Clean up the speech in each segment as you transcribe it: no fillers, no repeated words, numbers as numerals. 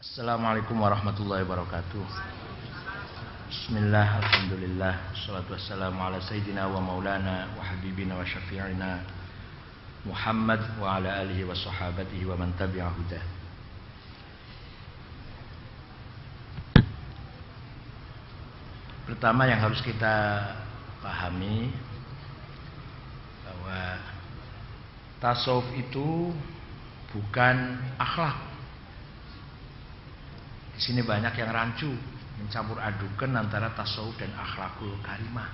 Assalamualaikum warahmatullahi wabarakatuh. Bismillah, alhamdulillah, wassalatu wassalamu ala sayyidina wa maulana wa habibina wa syafi'ina Muhammad wa ala alihi wa sahabatihi wa man tabi'a hudah. Pertama yang harus kita pahami bahwa tasawuf itu bukan akhlak. Di sini banyak yang rancu mencampur adukan antara tasawuf dan akhlakul karimah.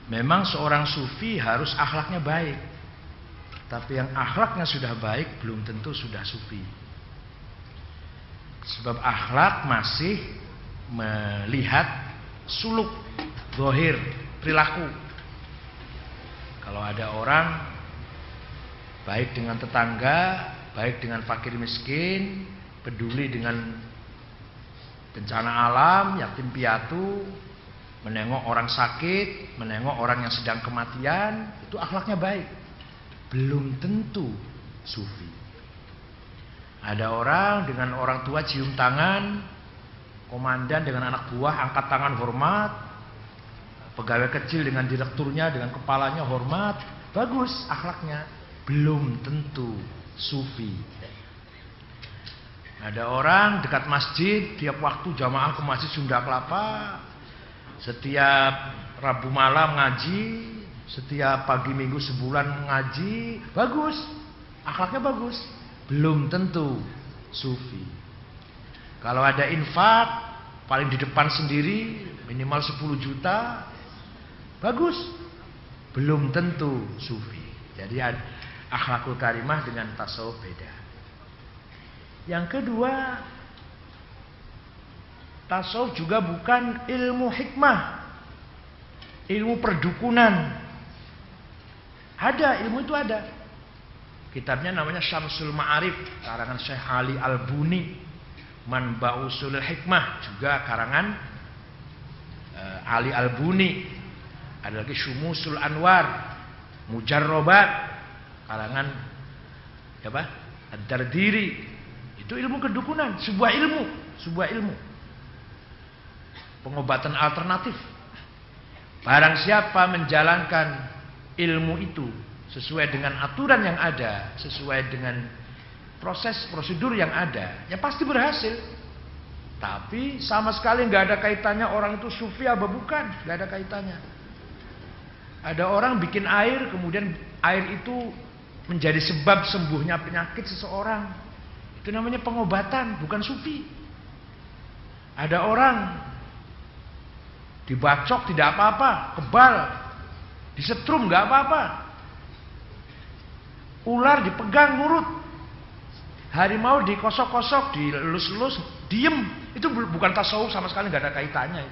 Memang seorang sufi harus akhlaknya baik, tapi yang akhlaknya sudah baik belum tentu sudah sufi. Sebab akhlak masih melihat suluk, zahir, perilaku. Kalau ada orang baik dengan tetangga, baik dengan fakir miskin, peduli dengan bencana alam, yatim piatu, menengok orang sakit, menengok orang yang sedang kematian, itu akhlaknya baik. Belum tentu sufi. Ada orang dengan orang tua cium tangan, komandan dengan anak buah angkat tangan hormat, pegawai kecil dengan direkturnya, dengan kepalanya hormat, bagus akhlaknya. Belum tentu sufi. Ada orang dekat masjid, tiap waktu jamaah ke masjid Sunda Kelapa, setiap Rabu malam ngaji, setiap pagi minggu sebulan ngaji, bagus, akhlaknya bagus. Belum tentu sufi. Kalau ada infak, paling di depan sendiri, minimal 10 juta, bagus. Belum tentu sufi. Jadi akhlakul karimah dengan tasawuf beda. Yang kedua, tasawuf juga bukan ilmu hikmah, ilmu perdukunan. Ada, ilmu itu ada. Kitabnya namanya Syamsul Ma'arif, karangan Syekh Ali Al-Buni. Manba'u Ushulul Hikmah, juga karangan Ali Al-Buni. Ada lagi Syumusul Anwar, Mujarrobat, karangan apa? Ad-Dardiri. Itu ilmu kedukunan, sebuah ilmu. Pengobatan alternatif. Barang siapa menjalankan ilmu itu sesuai dengan aturan yang ada, sesuai dengan proses prosedur yang ada, ya pasti berhasil. Tapi sama sekali nggak ada kaitannya orang itu sufi apa bukan, nggak ada kaitannya. Ada orang bikin air, kemudian air itu menjadi sebab sembuhnya penyakit seseorang. Itu namanya pengobatan, bukan sufi. Ada orang dibacok tidak apa-apa, kebal, disetrum nggak apa-apa. Ular dipegang nurut. Harimau dikosok-kosok, dilus-lus, diem. Itu bukan tasawuf, sama sekali nggak ada kaitannya.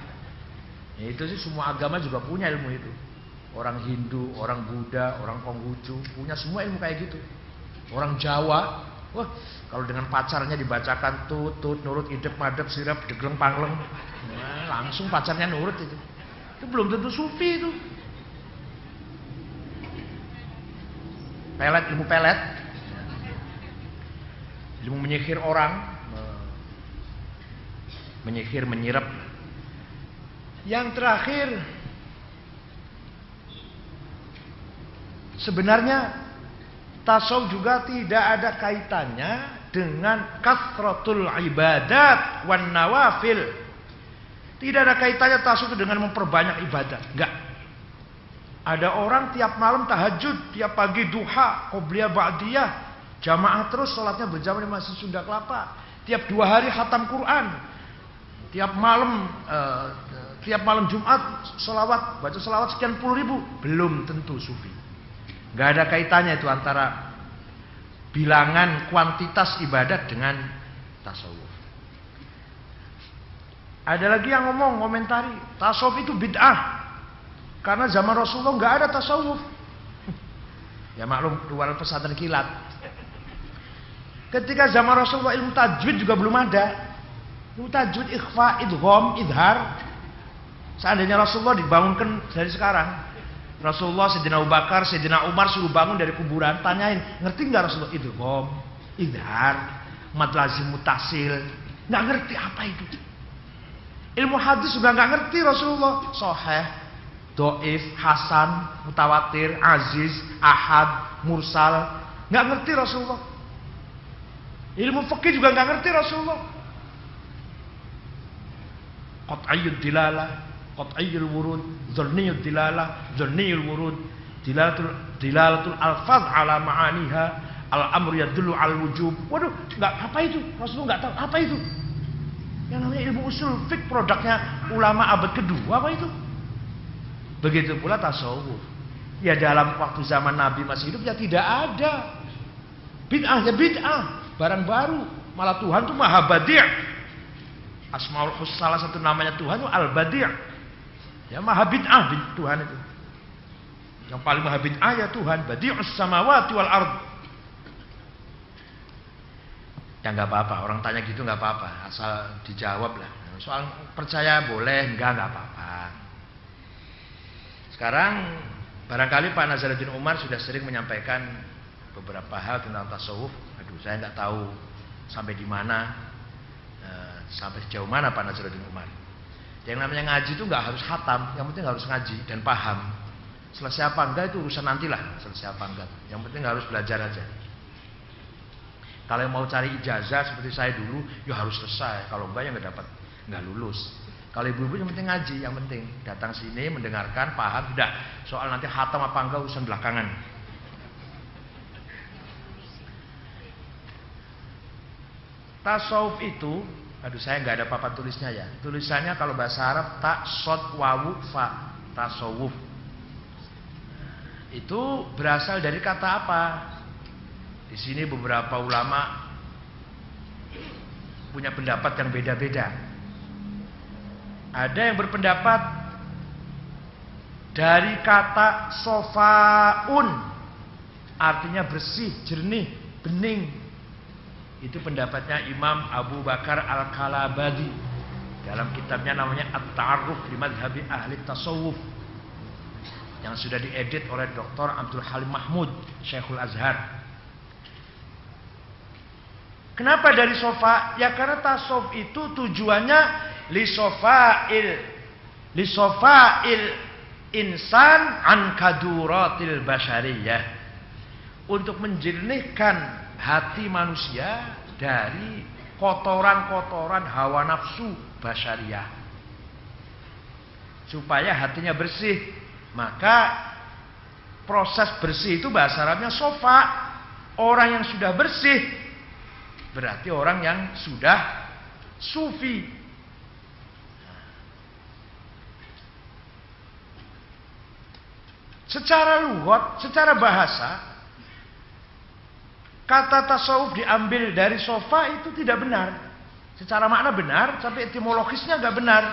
Ya, itu sih semua agama juga punya ilmu itu. Orang Hindu, orang Buddha, orang Konghucu punya semua ilmu kayak gitu. Orang Jawa, wah, kalau dengan pacarnya dibacakan tut nurut, idep madep sirap degleng pangleng, nah, langsung pacarnya nurut itu. Itu belum tentu sufi itu. Pelet, ilmu pelet, ilmu menyihir orang, menyihir, menyirap. Yang terakhir, sebenarnya tasawuf juga tidak ada kaitannya dengan kathratul ibadat wan nawafil. Tidak ada kaitannya tasawuf dengan memperbanyak ibadah. Enggak. Ada orang tiap malam tahajud, tiap pagi duha, qobliyah ba'diyah, jamaah terus sholatnya berjamaah di Masjid Sunda Kelapa. Tiap 2 hari khatam Quran. Tiap malam Jumat sholawat, baca sholawat sekian puluh ribu. Belum tentu sufi. Gak ada kaitannya itu antara bilangan kuantitas ibadat dengan tasawuf. Ada lagi yang komentari tasawuf itu bid'ah karena zaman Rasulullah gak ada tasawuf. Ya maklum, keluar pesantren kilat. Ketika zaman Rasulullah ilmu tajwid juga belum ada. Ilmu tajwid, ikhfa, idgham, idhar. Seandainya Rasulullah dibangunkan dari sekarang, Rasulullah, Sayyidina Abu Bakar, Sayyidina Umar suruh bangun dari kuburan, tanyain, ngerti nggak Rasulullah? Idgham, idhar, mad lazim mutasil, nggak ngerti apa itu. Ilmu hadis juga nggak ngerti Rasulullah. Sahih, dhaif, hasan, mutawatir, aziz, ahad, mursal, nggak ngerti Rasulullah. Ilmu fikih juga nggak ngerti Rasulullah. Qat'iyyud dilalah, qat'iyyul wurud, dzanniyud dilalah, dzanniyul wurud, dilalatul alfaz ala ma'aniha, al-amru yadullu al wujub. Waduh, nggak apa itu? Rasulullah nggak tahu apa itu. Yang namanya ilmu usul fik produknya ulama abad kedua apa itu? Begitu pula tasawuf. Ya dalam waktu zaman Nabi masih hidup ya tidak ada. Bid'ah ya bid'ah, barang baru. Malah Tuhan itu Maha Badi'. Asmaul Husna salah satu namanya Tuhan itu Al-Badi'. Ya Maha bid'ah Tuhan itu. Yang paling Maha bid'ah ya Tuhan, Badi'us samawati wal ard. Ya nggak apa-apa, orang tanya gitu nggak apa-apa, asal dijawab lah. Soal percaya boleh, enggak apa-apa. Sekarang barangkali Pak Nazaruddin Umar sudah sering menyampaikan beberapa hal tentang tasawuf. Aduh, saya nggak tahu sampai di mana, sampai sejauh mana Pak Nazaruddin Umar. Yang namanya ngaji itu nggak harus khatam, yang penting harus ngaji dan paham. Selesai apa enggak itu urusan nantilah, selesai apa enggak. Yang penting harus belajar aja. Kalau yang mau cari ijazah seperti saya dulu, ya harus selesai. Kalau enggak ya nggak lulus. Kalau ibu-ibu yang penting ngaji, yang penting datang sini mendengarkan, paham, sudah. Soal nanti khatam apa enggak urusan belakangan. Tasawuf itu, aduh saya nggak ada papan tulisnya ya. Tulisannya kalau bahasa Arab tak sod wawu fa, tasawuf. Itu berasal dari kata apa? Di sini beberapa ulama punya pendapat yang beda-beda. Ada yang berpendapat dari kata sofaun, artinya bersih, jernih, bening. Itu pendapatnya Imam Abu Bakar Al-Kalabadi dalam kitabnya namanya At-Ta'arruf li Madhhabi Ahli Tasawuf, yang sudah diedit oleh Dr. Abdul Halim Mahmud, Syekhul Azhar. Kenapa dari sofa? Ya karena tasawuf itu tujuannya li sofa'il insan an kaduratil basyariyah, untuk menjernihkan hati manusia dari kotoran-kotoran hawa nafsu basyariyah, supaya hatinya bersih. Maka proses bersih itu bahasa Arabnya sofa. Orang yang sudah bersih berarti orang yang sudah sufi. Secara lughat, secara bahasa, kata tasawuf diambil dari sofa itu tidak benar. Secara makna benar, tapi etimologisnya nggak benar.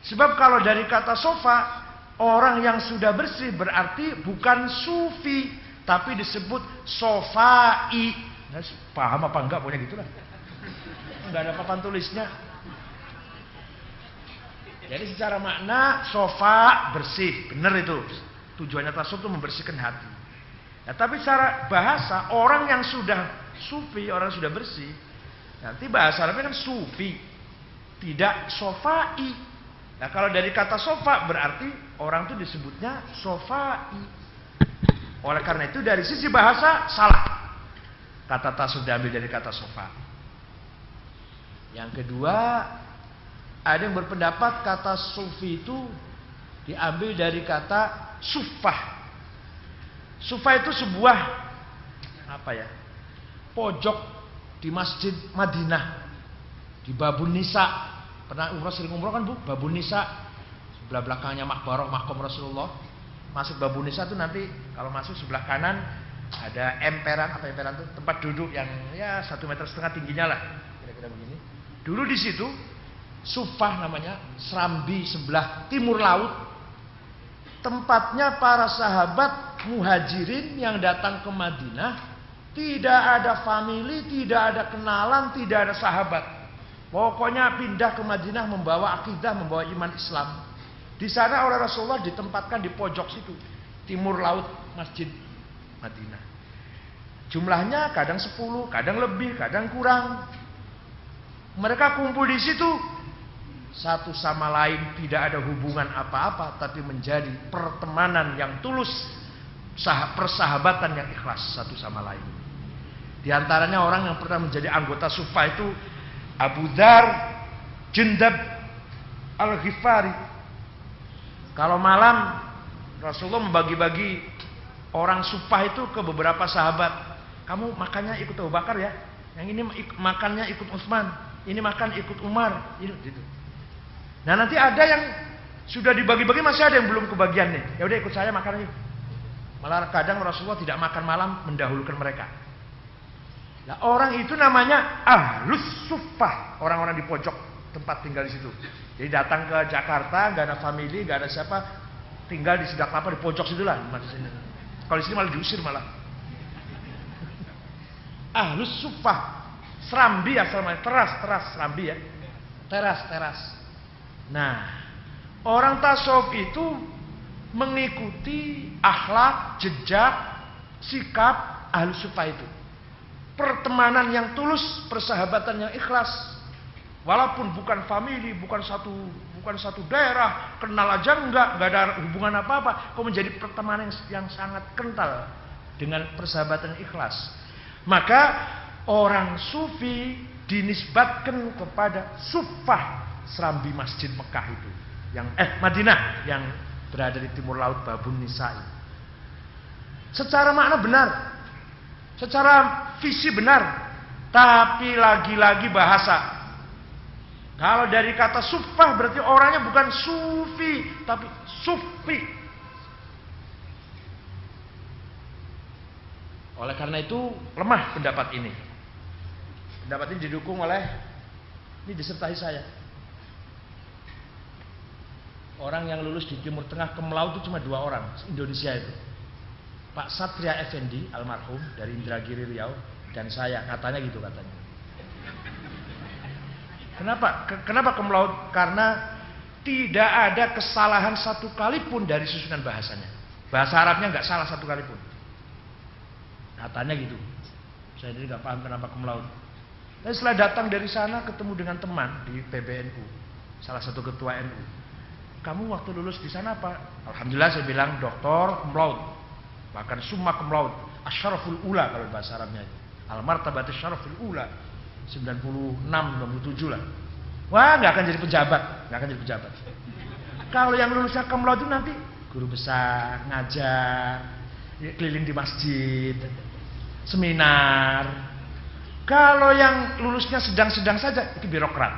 Sebab kalau dari kata sofa, orang yang sudah bersih berarti bukan sufi, tapi disebut sofai. Nah, paham apa enggak, pokoknya gitulah. Enggak ada papan tulisnya. Jadi secara makna sofa bersih, benar itu. Tujuannya tasawuf itu membersihkan hati. Nah, tapi secara bahasa orang yang sudah sufi, orang yang sudah bersih, nanti bahasa Arabnya kan sufi, tidak sofai. Nah, kalau dari kata sofa berarti orang itu disebutnya sofai. Oleh karena itu dari sisi bahasa salah. Kata tasawuf diambil dari kata sofa. Yang kedua, ada yang berpendapat kata sufi itu diambil dari kata sufah. Sufah itu sebuah pojok di Masjid Madinah, di Babun Nisa. Pernah umrah, sering umrah kan Bu? Babun Nisa, sebelah belakangnya Makbarah Makom Rasulullah. Masuk Babun Nisa itu nanti kalau masuk sebelah kanan ada emperan, emperan itu tempat duduk yang ya 1,5 meter tingginya lah, kira-kira begini. Dulu di situ sufah namanya, serambi sebelah timur laut, tempatnya para sahabat muhajirin yang datang ke Madinah. Tidak ada famili, tidak ada kenalan, tidak ada sahabat. Pokoknya pindah ke Madinah membawa akidah, membawa iman Islam. Di sana oleh Rasulullah ditempatkan di pojok situ, timur laut Masjid Madinah. Jumlahnya kadang 10, kadang lebih, kadang kurang. Mereka kumpul di situ, satu sama lain tidak ada hubungan apa-apa, tapi menjadi pertemanan yang tulus, persahabatan yang ikhlas satu sama lain. Di antaranya orang yang pernah menjadi anggota Sufa itu Abu Dzar Jundab Al-Ghifari. Kalau malam Rasulullah membagi-bagi orang Sufa itu ke beberapa sahabat. Kamu makannya ikut Abu Bakar ya, yang ini makannya ikut Utsman, ini makan ikut Umar, gitu. Nah nanti ada yang sudah dibagi-bagi, masih ada yang belum kebagian nih. Ya udah ikut saya makan yuk. Malah kadang Rasulullah tidak makan malam, mendahulukan mereka. Nah orang itu namanya Ahlus Suffah, orang-orang di pojok tempat tinggal di situ. Jadi datang ke Jakarta, nggak ada family, nggak ada siapa, tinggal di Sunda Kelapa di pojok situlah. Kalau di sini malah diusir malah. Ahlus Suffah, Serambi asalnya, teras Serambi ya, teras. Nah, orang tasawuf itu mengikuti akhlak, jejak, sikap Ahlus Suffah itu. Pertemanan yang tulus, persahabatan yang ikhlas. Walaupun bukan family, bukan satu daerah, kenal aja enggak ada hubungan apa-apa, kok menjadi pertemanan yang sangat kental dengan persahabatan ikhlas. Maka orang sufi dinisbatkan kepada Suffah Serambi Masjid Mekah itu, yang Madinah yang berada di timur laut Babun Nisa'i. Secara makna benar, secara visi benar, tapi lagi-lagi bahasa. Kalau dari kata Suffah berarti orangnya bukan sufi, tapi sufi. Oleh karena itu lemah pendapat ini. Pendapat ini didukung oleh, ini disertai saya. Orang yang lulus di Timur Tengah Kemlau itu cuma 2 orang Indonesia itu. Pak Satria Effendi almarhum dari Indragiri Riau, dan saya, katanya gitu katanya. Kenapa Kemlau? Karena tidak ada kesalahan satu kali pun dari susunan bahasanya. Bahasa Arabnya nggak salah satu kali pun. Katanya gitu. Saya jadi nggak paham kenapa Cum Laude. Dan setelah datang dari sana ketemu dengan teman di PBNU, salah satu ketua NU. Kamu waktu lulus di sana apa? Alhamdulillah saya bilang doktor Cum Laude, bahkan summa Cum Laude, asyaraful ula kalau bahasa Arabnya. Al martabat asyaraful ula, 96, 97 lah. Wah nggak akan jadi pejabat, nggak akan jadi pejabat. Kalau yang lulusnya Cum Laude itu nanti guru besar, ngajar, keliling di masjid, seminar. Kalau yang lulusnya sedang-sedang saja, itu birokrat,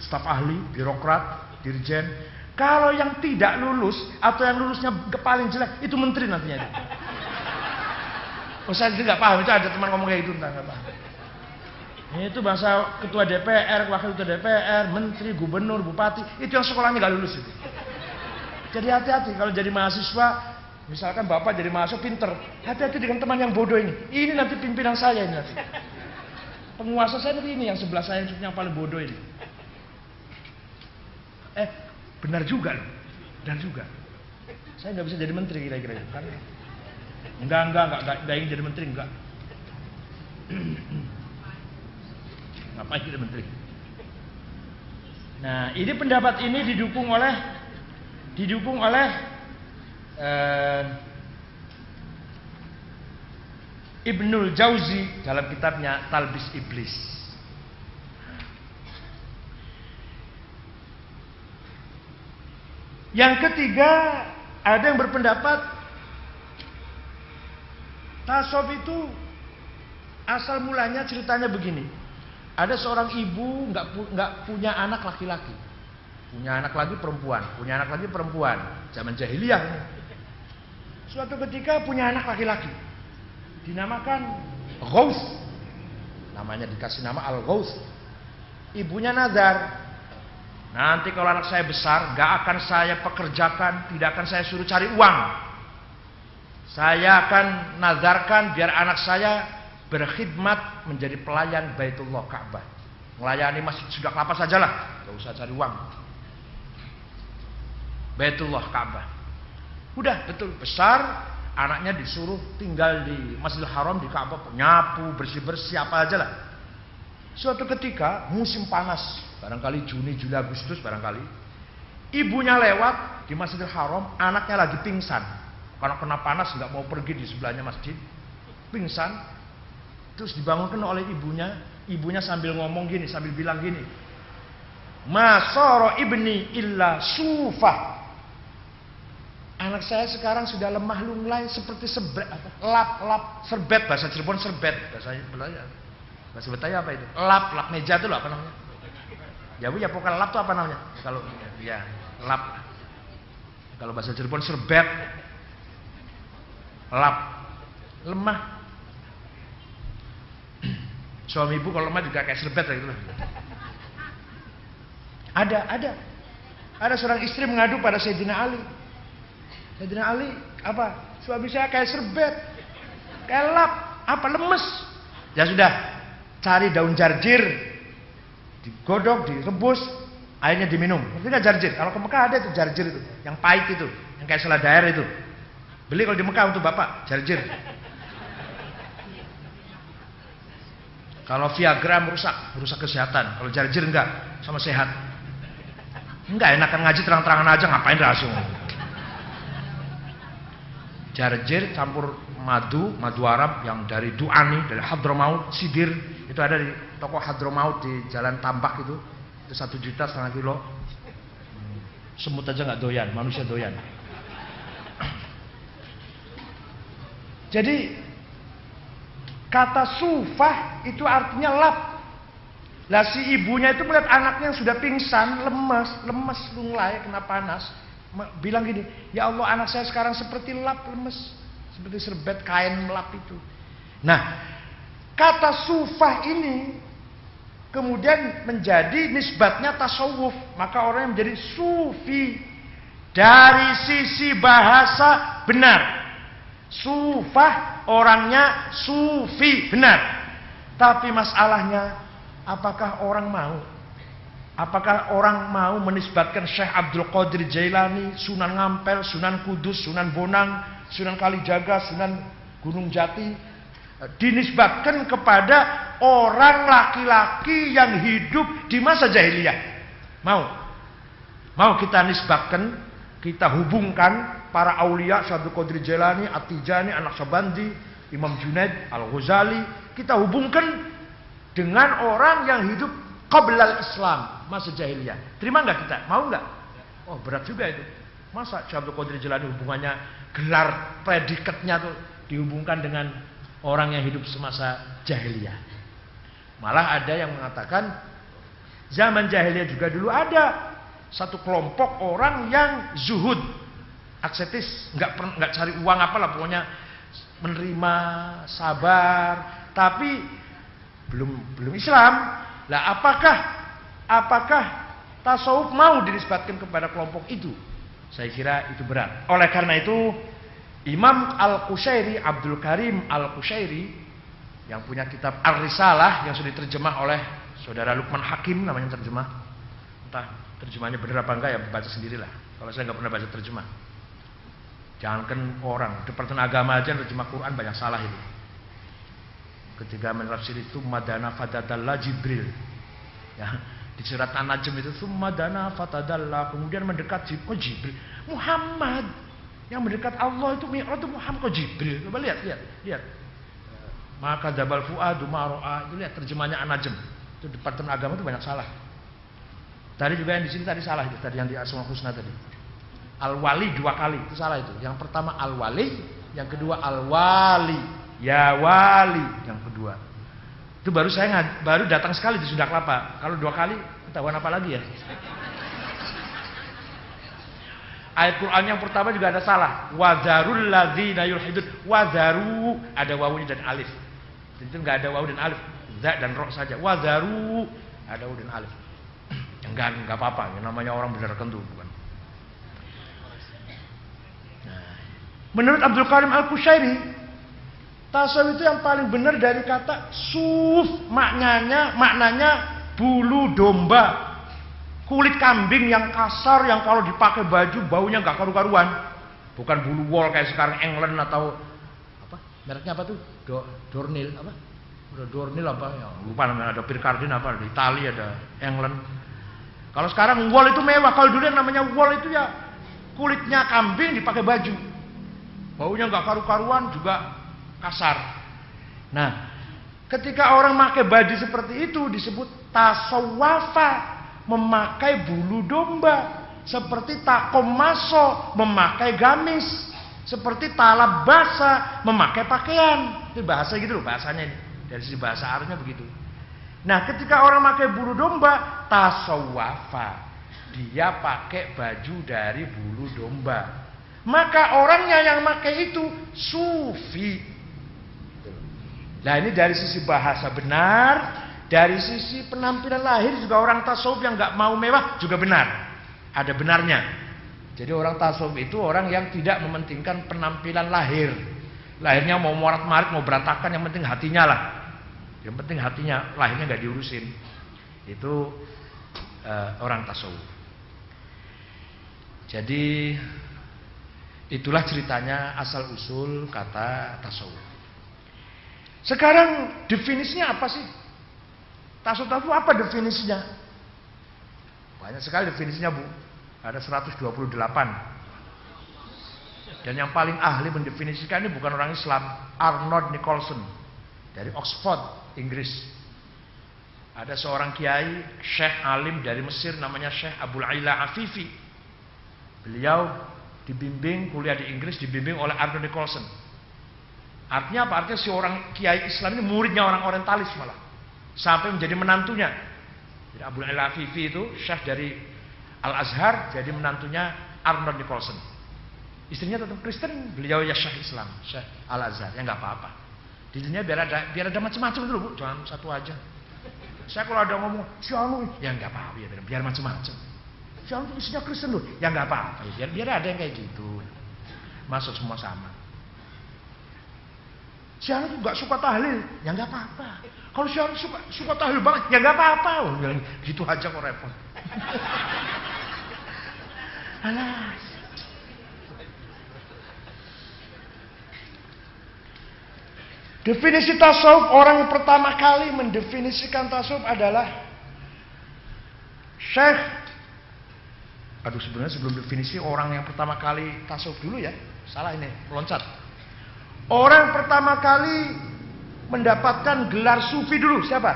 staf ahli, birokrat, dirjen. Kalau yang tidak lulus atau yang lulusnya paling jelek, itu menteri nantinya. Oh saya nggak paham, itu ada teman ngomong kayak gitu, nggak paham. Itu bahasa ketua DPR, wakil ketua DPR, menteri, gubernur, bupati, itu yang sekolahnya nggak lulus itu. Jadi hati-hati kalau jadi mahasiswa. Misalkan bapak jadi mahasiswa pinter, hati-hati dengan teman yang bodoh ini. Ini nanti pimpinan saya ini nanti. Penguasa saya nanti ini yang sebelah saya yang paling bodoh ini. Benar juga loh, benar juga. Saya nggak bisa jadi menteri kira-kira kan? Enggak ingin jadi menteri enggak. Ngapain jadi menteri? Nah, ini pendapat ini didukung oleh Ibnul Jauzi dalam kitabnya Talbis Iblis. Yang ketiga, ada yang berpendapat tasawuf itu asal mulanya ceritanya begini. Ada seorang ibu nggak punya anak laki-laki, punya anak lagi perempuan, zaman jahiliyah. Suatu ketika punya anak laki-laki, dinamakan Ghaus, namanya dikasih nama Al-Ghaus. Ibunya nazar, nanti kalau anak saya besar, gak akan saya pekerjakan, tidak akan saya suruh cari uang. Saya akan nazarkan biar anak saya berkhidmat menjadi pelayan Baitullah Ka'bah, melayani masjid Sunda Kelapa sajalah, gak usah cari uang. Baitullah Ka'bah. Udah betul besar, Anaknya disuruh tinggal di Masjidil Haram, di Ka'bah, nyapu, bersih-bersih apa aja lah. Suatu ketika musim panas, barangkali Juni, Juli, Agustus barangkali, ibunya lewat di Masjidil Haram, anaknya lagi pingsan karena kena panas, nggak mau pergi di sebelahnya masjid, pingsan. Terus dibangunkan oleh ibunya sambil ngomong gini, sambil bilang gini, "Ma ibni illa sufah." Anak saya sekarang sudah lemah lunglai seperti serbet, lap serbet, bahasa Cirebon serbet, bahasa Betawi apa itu? Lap meja itu loh, apa namanya? Ya Bu, ya pokoknya lap itu apa namanya? Kalau ya lap. Kalau bahasa Cirebon serbet, lap, lemah. Suami ibu kalau lemah juga kayak serbet gitu loh. Ada seorang istri mengadu pada Sayyidina Ali. Sayyidina Ali, apa? Suami saya kayak serbet, kayak lap, apa lemes. Ya sudah, cari daun jarjir, digodok, direbus, airnya diminum. Ngerti nggak jarjir? Kalau ke Mekah ada itu jarjir itu, yang pahit itu, yang kayak selada air itu. Beli kalau di Mekah untuk bapak, jarjir. Kalau Viagra merusak kesehatan. Kalau jarjir enggak, sama sehat. Enggak enakan ngaji terang-terangan aja, ngapain rahasia. Jarjir campur madu Arab yang dari Du'ani, dari Hadramaut, Sidir, itu ada di toko Hadramaut di Jalan Tambak itu 1,5 juta kilo. Semut aja nggak doyan, manusia doyan. Jadi kata sufah itu artinya lap. Lah si ibunya itu melihat anaknya yang sudah pingsan, lemes, lunglai, kena panas. Bilang gini, ya Allah anak saya sekarang seperti lap, lemes, seperti serbet kain melap itu. Nah, kata sufah ini kemudian menjadi nisbatnya tasawuf. Maka orang yang menjadi sufi dari sisi bahasa benar. Sufah orangnya sufi benar. Tapi masalahnya, apakah orang mau? Apakah orang mau menisbatkan Syekh Abdul Qadir Jailani, Sunan Ngampel, Sunan Kudus, Sunan Bonang, Sunan Kalijaga, Sunan Gunung Jati, dinisbatkan kepada orang laki-laki yang hidup di masa jahiliyah? Mau kita nisbatkan, kita hubungkan para aulia Syekh Abdul Qadir Jailani, At-Tijani, An-Naqsyabandi, Imam Junaid, Al-Ghazali, kita hubungkan dengan orang yang hidup qablal Islam, masa jahiliyah. Terima nggak kita? Mau nggak? Oh berat juga itu. Masa Syekh Abdul Qadir Jailani hubungannya, gelar predikatnya tuh dihubungkan dengan orang yang hidup semasa jahiliyah. Malah ada yang mengatakan zaman jahiliyah juga dulu ada satu kelompok orang yang zuhud, asketis, nggak cari uang apalah, pokoknya menerima, sabar, tapi belum Islam. Lah apakah tasawuf mau dinisbatkan kepada kelompok itu? Saya kira itu berat. Oleh karena itu Imam Al-Qushairi, Abdul Karim Al-Qushairi, yang punya kitab Ar-Risalah yang sudah diterjemah oleh saudara Lukman Hakim, namanya terjemah. Entah terjemahnya benar apa enggak ya, baca sendirilah. Kalau saya nggak pernah baca terjemah. Jangankan orang, Departemen Agama aja terjemah Quran banyak salah itu. Ketika menafsir itu madana fatadalla Jibril, ya, di surat An-Najm itu madana fatadalla, kemudian mendekat Jibril, Muhammad yang mendekat Allah itu Mi'raj itu Muhammad kok Jibril. Coba lihat. Maka dabal fuadu maro'a, itu lihat terjemahnya An-Najm. Itu Departemen Agama itu banyak salah. Tadi juga yang di sini tadi salah itu, tadi yang di Asmaul Husna tadi. Al-Wali 2 kali, itu salah itu. Yang pertama Al-Wali, yang kedua Al-Wali. Ya wali yang kedua. Itu baru datang sekali di Sunda Kelapa. Kalau 2 kali ketahuan apa lagi ya? Ayat Quran yang pertama juga ada salah. Wadzarul ladzina yulhidun. Wadzaru ada wawunya dan alif. Jadi itu enggak ada wawu dan alif. Za dan ro saja. Wadzaru ada wawu dan alif. Enggak apa-apa. Yang namanya orang benar kentu bukan. Nah, menurut Abdul Karim Al-Qushairi, tasawuf itu yang paling benar dari kata suf, maknanya bulu domba, kulit kambing yang kasar, yang kalau dipakai baju baunya nggak karu-karuan. Bukan bulu wol kayak sekarang England atau apa? Mereknya apa tuh? Dornil apa? Udah Dornil apa? Ya, lupa namanya. Ada Pircardin apa? Di Italia ada England. Kalau sekarang wol itu mewah. Kalau dulu yang namanya wol itu ya kulitnya kambing dipakai baju. Baunya nggak karu-karuan, juga kasar. Nah, ketika orang pakai baju seperti itu disebut tasawwafa, memakai bulu domba. Seperti takomaso, memakai gamis. Seperti talabasa, memakai pakaian. Itu bahasa gitu loh, bahasanya ini. Dari sisi bahasa Arabnya begitu. Nah, ketika orang pakai bulu domba, tasawwafa, dia pakai baju dari bulu domba. Maka orangnya yang pakai itu sufi. Nah, ini dari sisi bahasa benar, dari sisi penampilan lahir juga orang tasawuf yang nggak mau mewah juga benar. Ada benarnya. Jadi orang tasawuf itu orang yang tidak mementingkan penampilan lahir. Lahirnya mau morat-marit, mau berantakan, yang penting hatinya lah. Yang penting hatinya, lahirnya nggak diurusin. Itu orang tasawuf. Jadi itulah ceritanya asal usul kata tasawuf. Sekarang definisinya apa sih? Tasawuf itu apa definisinya? Banyak sekali definisinya, Bu. Ada 128. Dan yang paling ahli mendefinisikan ini bukan orang Islam, Arnold Nicholson dari Oxford, Inggris. Ada seorang kiai, Syekh alim dari Mesir namanya Syekh Abul Aila Afifi. Beliau dibimbing kuliah di Inggris, dibimbing oleh Arnold Nicholson. Artinya apa? Artinya si orang kiai Islam ini muridnya orang orientalis malah. Sampai menjadi menantunya. Jadi Abul Aila Afifi itu Syekh dari Al-Azhar, jadi menantunya Arnold Nicholson. Istrinya tetap Kristen, beliau ya Syekh Islam, Syekh Al-Azhar, ya nggak apa-apa. Di dunia biar ada macam-macam dulu, Bu, jangan satu aja. Saya kalau ada ngomong, si anu, ya nggak apa-apa, ya biar macam-macam. Si anu istrinya Kristen loh, ya nggak apa-apa, ya, biar ada yang kayak gitu. Masuk semua sama. Si anu nggak suka tahlil, ya nggak apa-apa. Kalau si anu suka tahlil banget, ya nggak apa-apa. Gitu aja kok repot. Alas. Definisi tasawuf, orang yang pertama kali mendefinisikan tasawuf adalah Syekh. Aduh, sebenarnya sebelum definisi orang yang pertama kali tasawuf dulu ya. Salah ini, loncat. Orang pertama kali mendapatkan gelar sufi dulu siapa?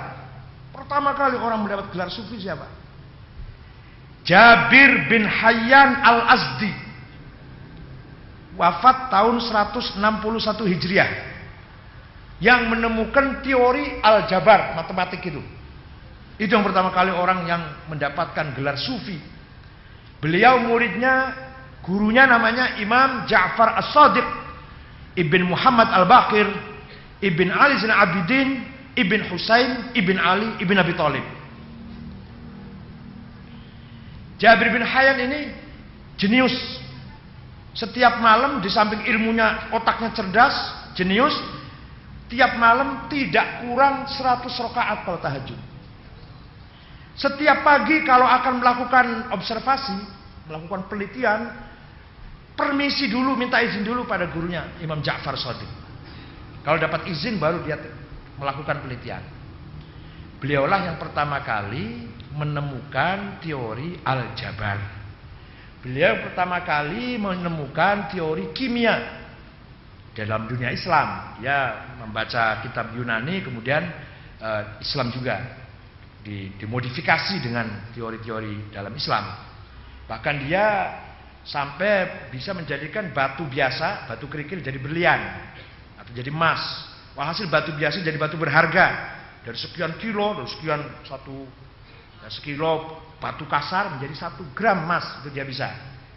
Pertama kali orang mendapat gelar sufi siapa? Jabir bin Hayyan Al-Azdi, wafat tahun 161 Hijriah, yang menemukan teori aljabar, matematik itu. Itu yang pertama kali orang yang mendapatkan gelar sufi. Beliau muridnya, gurunya namanya Imam Ja'far As-Sadiq Ibn Muhammad Al-Baqir Ibn Ali Zain Abidin Ibn Husain Ibn Ali Ibn Abi Thalib. Jabir bin Hayyan ini jenius. Setiap malam di samping ilmunya, otaknya cerdas, jenius, tiap malam tidak kurang 100 rakaat kalau tahajud. Setiap pagi kalau akan melakukan observasi, melakukan penelitian, permisi dulu, minta izin dulu pada gurunya Imam Ja'far Shadiq. Kalau dapat izin baru dia melakukan penelitian. Beliaulah yang pertama kali menemukan teori aljabar. Beliau pertama kali menemukan teori kimia dalam dunia Islam. Dia membaca kitab Yunani, kemudian Islam juga dimodifikasi dengan teori-teori dalam Islam. Bahkan dia sampai bisa menjadikan batu biasa, batu kerikil jadi berlian atau jadi emas. Walhasil batu biasa jadi batu berharga. Dari sekian kilo, dari sekian sekilo batu kasar menjadi 1 gram emas, itu dia bisa.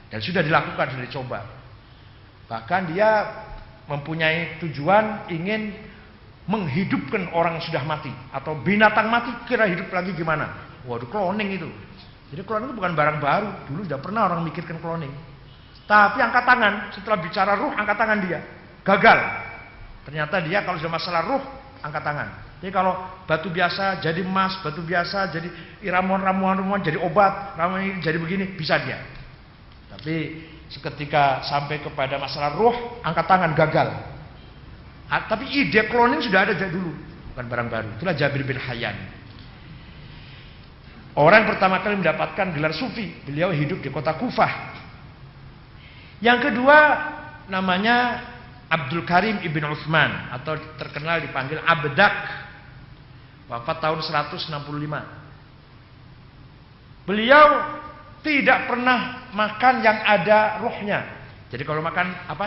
Dan sudah dilakukan, sudah dicoba. Bahkan dia mempunyai tujuan ingin menghidupkan orang yang sudah mati atau binatang mati kira hidup lagi gimana. Waduh, cloning itu. Jadi cloning itu bukan barang baru. Dulu sudah pernah orang mikirkan cloning. Tapi angkat tangan, setelah bicara ruh angkat tangan dia. Gagal. Ternyata dia kalau sudah masalah ruh angkat tangan. Jadi kalau batu biasa jadi emas, batu biasa jadi ramuan-ramuan jadi obat, ramuan ini jadi begini, bisa dia. Tapi seketika sampai kepada masalah ruh, angkat tangan, gagal. Tapi ide cloning sudah ada dari dulu, bukan barang baru. Itulah Jabir bin Hayyan. Orang pertama kali mendapatkan gelar sufi. Beliau hidup di kota Kufah. Yang kedua namanya Abdul Karim ibn Utsman, atau terkenal dipanggil Abdak. Wafat tahun 165. Beliau tidak pernah makan yang ada ruhnya. Jadi kalau makan apa?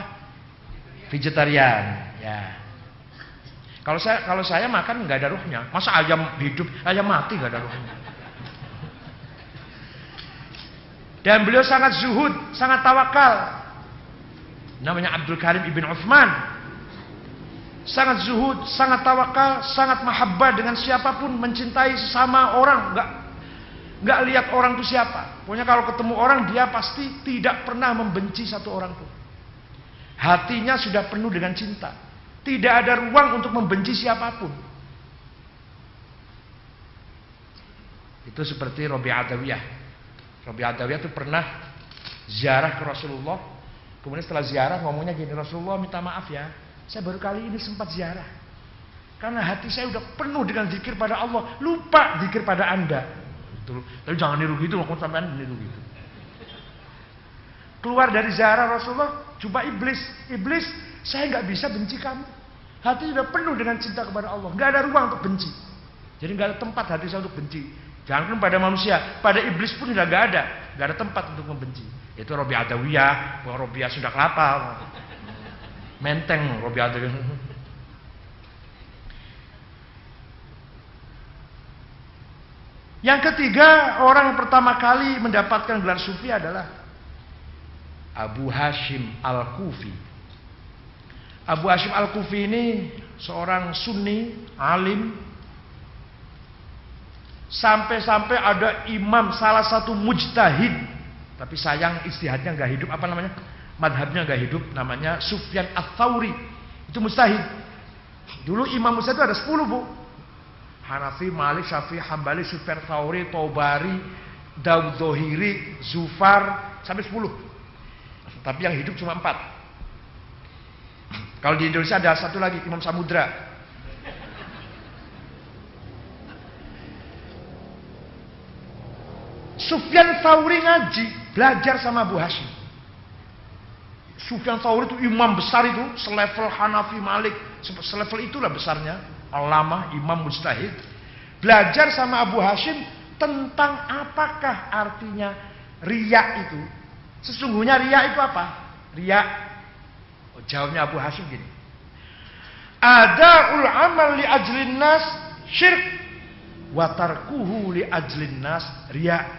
Vegetarian. Ya. Kalau saya makan nggak ada ruhnya. Masa ayam hidup, ayam mati nggak ada ruhnya. Dan beliau sangat zuhud, sangat tawakal. Namanya Abdul Karim ibn Utsman. Sangat zuhud, sangat tawakal, sangat mahabbah dengan siapapun, mencintai sesama orang, nggak lihat orang itu siapa. Pokoknya kalau ketemu orang dia pasti tidak pernah membenci satu orang pun. Hatinya sudah penuh dengan cinta. Tidak ada ruang untuk membenci siapapun. Itu seperti Rabi'ah Adawiyah. Rabi'ah Adawiyah itu pernah ziarah ke Rasulullah. Kemudian setelah ziarah ngomongnya gini, Rasulullah minta maaf ya, saya baru kali ini sempat ziarah. Karena hati saya udah penuh dengan zikir pada Allah, lupa zikir pada Anda. Tapi jangan niru gitu, aku sampean niru gitu. Keluar dari ziarah Rasulullah, jumpa iblis. Iblis, saya nggak bisa benci kamu. Hati sudah penuh dengan cinta kepada Allah, nggak ada ruang untuk benci. Jadi nggak ada tempat hati saya untuk benci. Jangan pada manusia, pada iblis pun sudah nggak ada tempat untuk membenci. Itu Rabi'ah Adawiyah, Rabi'ah Sunda Kelapa, Menteng Rabi'ah Adawiyah. Yang ketiga, orang yang pertama kali mendapatkan gelar sufi adalah Abu Hashim Al-Kufi. Abu Hashim Al-Kufi ini seorang Sunni, alim. Sampai-sampai ada imam, salah satu mujtahid, tapi sayang ijtihadnya nggak hidup, apa namanya? Madhabnya nggak hidup, namanya Sufyan Ats-Tsauri. Itu mujtahid. Dulu imam mujtahid itu ada 10, Bu. Hanafi, Malik, Syafi'i, Hambali, Sufyan Tsauri, Tobari, Daud Zohiri, Zufar, sampai 10. Tapi yang hidup cuma 4. Kalau di Indonesia ada satu lagi, Imam Samudra. Sufyan Tsauri ngaji, belajar sama Abu Hashim. Sufyan Tsauri itu imam besar itu, selevel Hanafi, Malik, selevel itulah besarnya, ulama, imam mujtahid. Belajar sama Abu Hashim tentang apakah artinya riya itu. Sesungguhnya riya itu apa? Riya. Jawabnya Abu Hashim gini. Ada'ul amal li ajlin nas syirk wa tarkuhu li ajlin nas riya.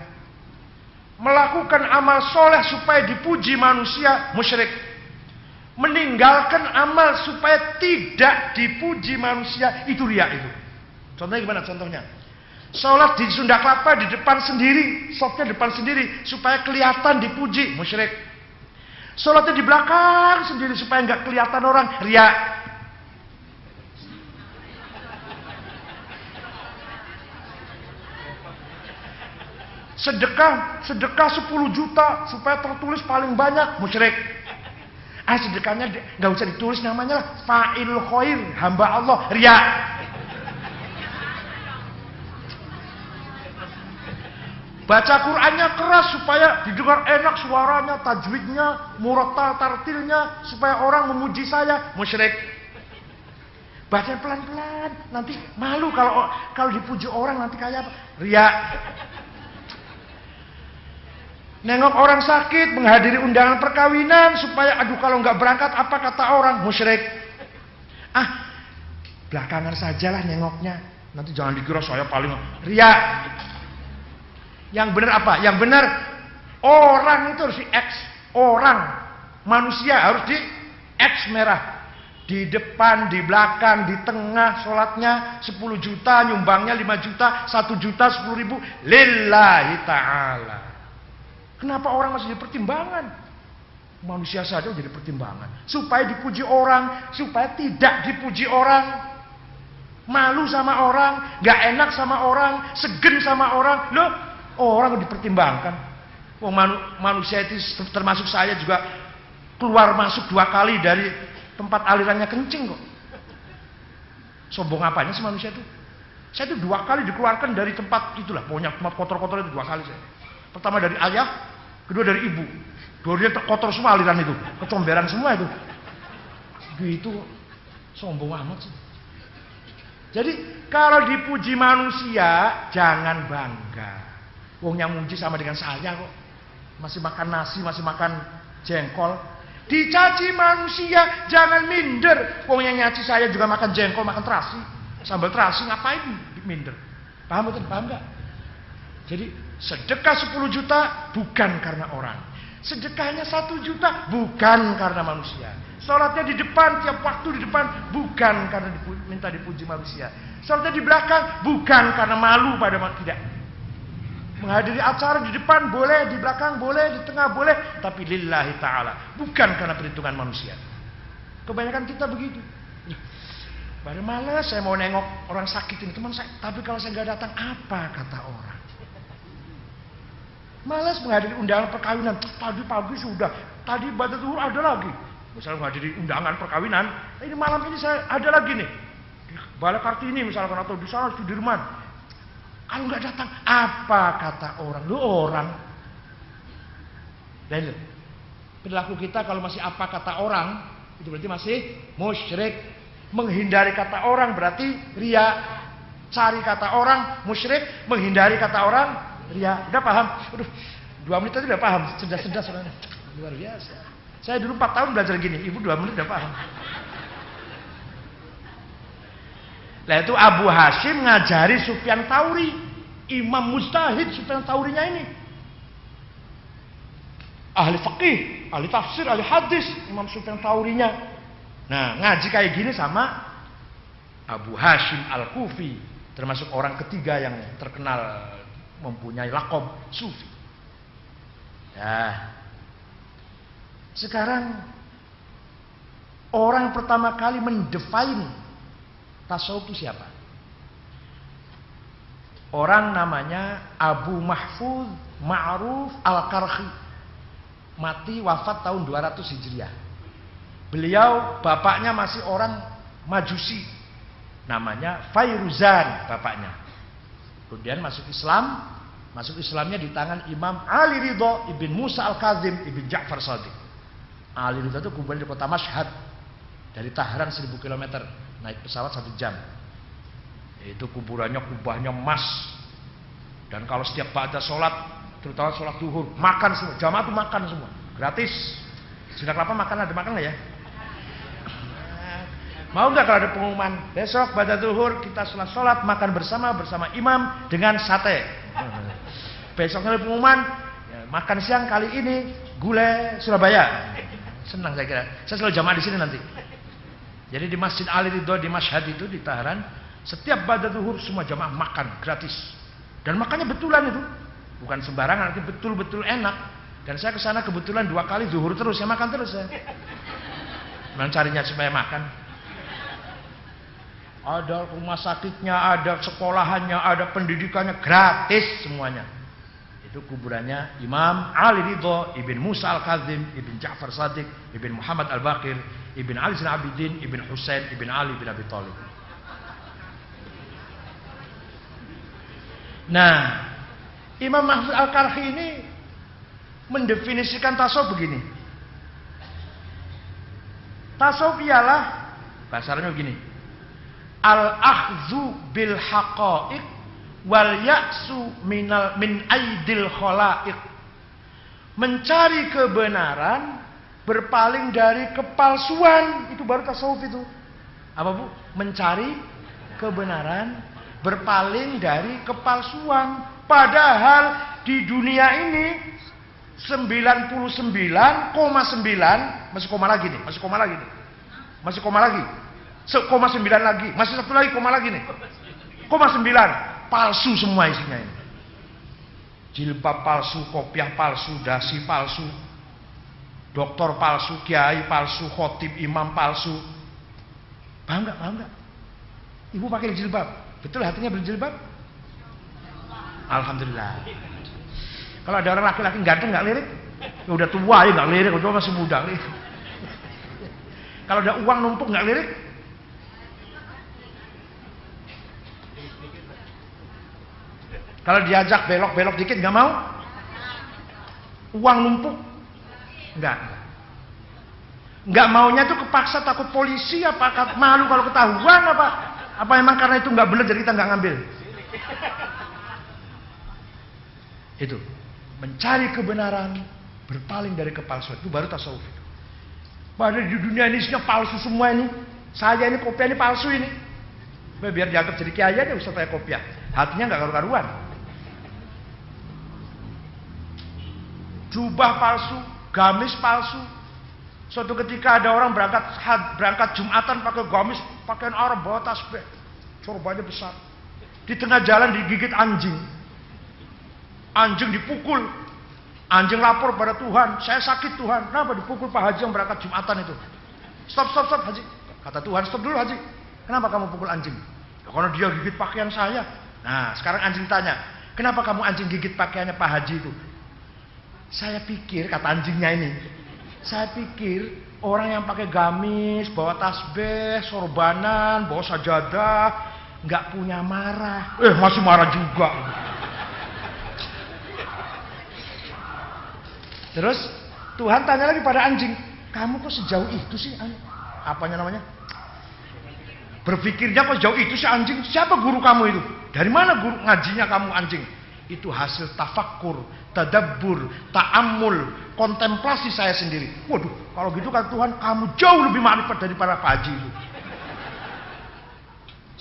Melakukan amal soleh supaya dipuji manusia, musyrik. Meninggalkan amal supaya tidak dipuji manusia, itu riya itu. Contohnya gimana? Contohnya, sholat di Sunda Kelapa di depan sendiri, softnya depan sendiri supaya kelihatan dipuji, musyrik. Sholatnya di belakang sendiri supaya nggak kelihatan orang, riya. Sedekah 10 juta supaya tertulis paling banyak, musyrik. Sedekahnya nggak usah ditulis, namanya fa'il khair, hamba Allah, riya. Baca Qur'annya keras supaya didengar enak suaranya, tajwidnya, murattal tartilnya, supaya orang memuji saya, musyrik. Baca pelan-pelan, nanti malu kalau dipuji orang, nanti kayak apa? Riya. Nengok orang sakit, menghadiri undangan perkawinan supaya aduh kalau nggak berangkat apa kata orang, musyrik. Belakangan sajalah nengoknya, nanti jangan dikira saya paling riya. Yang benar apa? Yang benar orang itu harus di X, orang manusia harus di X merah. Di depan, di belakang, di tengah sholatnya 10 juta, nyumbangnya 5 juta, 1 juta 10 ribu lillahi ta'ala. Kenapa orang masih jadi pertimbangan? Manusia saja jadi pertimbangan. Supaya dipuji orang, supaya tidak dipuji orang. Malu sama orang, gak enak sama orang, segen sama orang. Loh, orang dipertimbangkan. Manusia itu termasuk saya juga keluar masuk 2 kali dari tempat alirannya kencing kok. Sombong apanya sih manusia itu? Saya itu 2 kali dikeluarkan dari tempat itulah, pokoknya tempat kotor-kotor itu 2 kali saya. Pertama dari ayah, kedua dari ibu. Dua-duanya terkotor semua aliran itu, kecomberan semua itu. Gitu, sombong amat sih. Jadi kalau dipuji manusia jangan bangga. Wong yang muji sama dengan saya kok. Masih makan nasi, masih makan jengkol. Dicaci manusia jangan minder. Wong yang nyaci saya juga makan jengkol, makan terasi, sambal terasi, ngapain minder? Paham betul? Paham enggak? Jadi sedekah 10 juta bukan karena orang. Sedekahnya 1 juta bukan karena manusia. Sholatnya di depan, tiap waktu di depan bukan karena minta dipuji manusia. Sholatnya di belakang bukan karena malu pada tidak. Menghadiri acara di depan boleh, di belakang boleh, di tengah boleh, tapi lillahi ta'ala, bukan karena perhitungan manusia. Kebanyakan kita begitu. Pada malas saya mau nengok orang sakit ini teman saya, tapi kalau saya nggak datang apa kata orang? Malas menghadiri undangan perkawinan, tadi pagi sudah, tadi baca zuhur ada lagi. Misalnya menghadiri undangan perkawinan, ini malam ini saya ada lagi nih di Balai Kartini misalkan, atau di sana Sudirman. Kalau nggak datang, apa kata orang? Lu orang. Dan perilaku kita kalau masih apa kata orang, itu berarti masih musyrik. Menghindari kata orang berarti ria. Cari kata orang musyrik, menghindari kata orang ria. Udah paham? Udah 2 menit tadi udah paham. Cerdas-cerdas orangnya. Luar biasa. Saya dulu 4 tahun belajar gini, ibu 2 menit udah paham. Nah itu Abu Hashim ngajari Sufyan Tsauri, imam mujtahid Sufyan Tsaurinya ini. Ahli fikih, ahli tafsir, ahli hadis, Imam Sufyan Tsaurinya. Nah, ngaji kayak gini sama Abu Hashim Al-Kufi, termasuk orang ketiga yang terkenal mempunyai laqab sufi. Nah, sekarang orang pertama kali mendefine tasawuf itu siapa? Orang namanya Abu Mahfuz Ma'ruf Al-Karhi. Mati wafat tahun 200 Hijriah. Beliau bapaknya masih orang Majusi. Namanya Fairuzan bapaknya. Kemudian masuk Islam. Masuk Islamnya di tangan Imam Ali Ridho Ibn Musa Al-Kazim Ibn Ja'far Shadiq. Ali Ridho itu kuburan di kota Mashhad. Dari Tahran 1000 km. Naik pesawat 1 jam. Itu kuburannya kubahnya emas. Dan kalau setiap ba'da sholat, terutama sholat zuhur, makan semua. Jamaah itu makan semua, gratis. Sudah kelapa makan, ada makan nggak ya? Mau nggak kalau ada pengumuman besok ba'da zuhur kita sholat makan bersama imam dengan sate. Besoknya ada pengumuman ya, makan siang kali ini gulai Surabaya. Senang saya kira. Saya selalu jamaah di sini nanti. Jadi di Masjid Ali Ridho di Mashhad itu di Tahran, setiap ba'da zuhur semua jamaah makan gratis. Dan makannya betulan itu. Bukan sembarangan, nanti betul-betul enak. Dan saya ke sana kebetulan 2 kali zuhur terus, saya makan terus ya. Mencarinya supaya makan. Ada rumah sakitnya, ada sekolahannya, ada pendidikannya gratis semuanya. Itu kuburannya Imam Ali Ridho Ibn Musa Al-Kazim Ibn Ja'far Shadiq Ibn Muhammad Al-Baqir Ibn Ali Zain Abidin Ibn Husain Ibn Ali bin Abi Thalib. Nah, Imam Mahfuz Al-Karhi ini mendefinisikan tasawuf begini. Tasawuf ialah bahasa Arabnya begini. Al-akhdhu bil haqa'iq wal ya'su min aidil khalaiq. Mencari kebenaran, berpaling dari kepalsuan, itu baru tasawuf itu. Apa Bu? Mencari kebenaran, berpaling dari kepalsuan. Padahal di dunia ini 99,9 masih koma lagi nih, masih koma lagi nih. Masih koma lagi. 0,9 lagi, masih 1 lagi koma lagi nih. 0,9 palsu semua isinya ini. Jilbab palsu, kopiah palsu, dasi palsu, doktor palsu, kiai palsu, khotib, imam palsu. Paham nggak? Paham nggak? Ibu pakai jilbab, betul hatinya berjilbab? Alhamdulillah. Kalau ada orang laki-laki ganteng nggak lirik, ya udah tua ya nggak lirik, udah masih muda lirik. Kalau ada uang numpuk nggak lirik. Kalau diajak belok-belok dikit nggak mau. Uang numpuk nggak. Nggak maunya tuh kepaksa, takut polisi, apa malu kalau ketahuan, apa emang karena itu nggak benar jadi kita nggak ngambil. Itu mencari kebenaran, berpaling dari kepalsuan, itu baru tasawuf. Padahal di dunia ini isinya palsu semua ini. Saya ini kopiah ini palsu ini. Biar dianggap jadi kiai aja Ustaz saya kopiah. Hatinya nggak karu-karuan. Jubah palsu, gamis palsu. Suatu ketika ada orang berangkat Jumatan pakai gamis, pakaian Arab, bawa tasbih, corbanya besar. Di tengah jalan digigit anjing. Anjing dipukul. Anjing lapor pada Tuhan, saya sakit Tuhan. Kenapa dipukul Pak Haji yang berangkat Jumatan itu? Stop Haji. Kata Tuhan, stop dulu Haji. Kenapa kamu pukul anjing? Ya, karena dia gigit pakaian saya. Nah, sekarang anjing tanya, kenapa kamu anjing gigit pakaiannya Pak Haji itu? Saya pikir, kata anjingnya ini, saya pikir orang yang pakai gamis, bawa tasbih, sorbanan, bawa sajadah, nggak punya marah. Masih marah juga. Terus Tuhan tanya lagi pada anjing, kamu kok sejauh itu sih? Apanya namanya? Berpikirnya kok sejauh itu sih anjing? Siapa guru kamu itu? Dari mana guru ngajinya kamu anjing? Itu hasil tafakkur, tadabbur, ta'ammul, kontemplasi saya sendiri. Waduh, kalau gitu kan Tuhan, kamu jauh lebih makrifat daripada Pak Haji itu.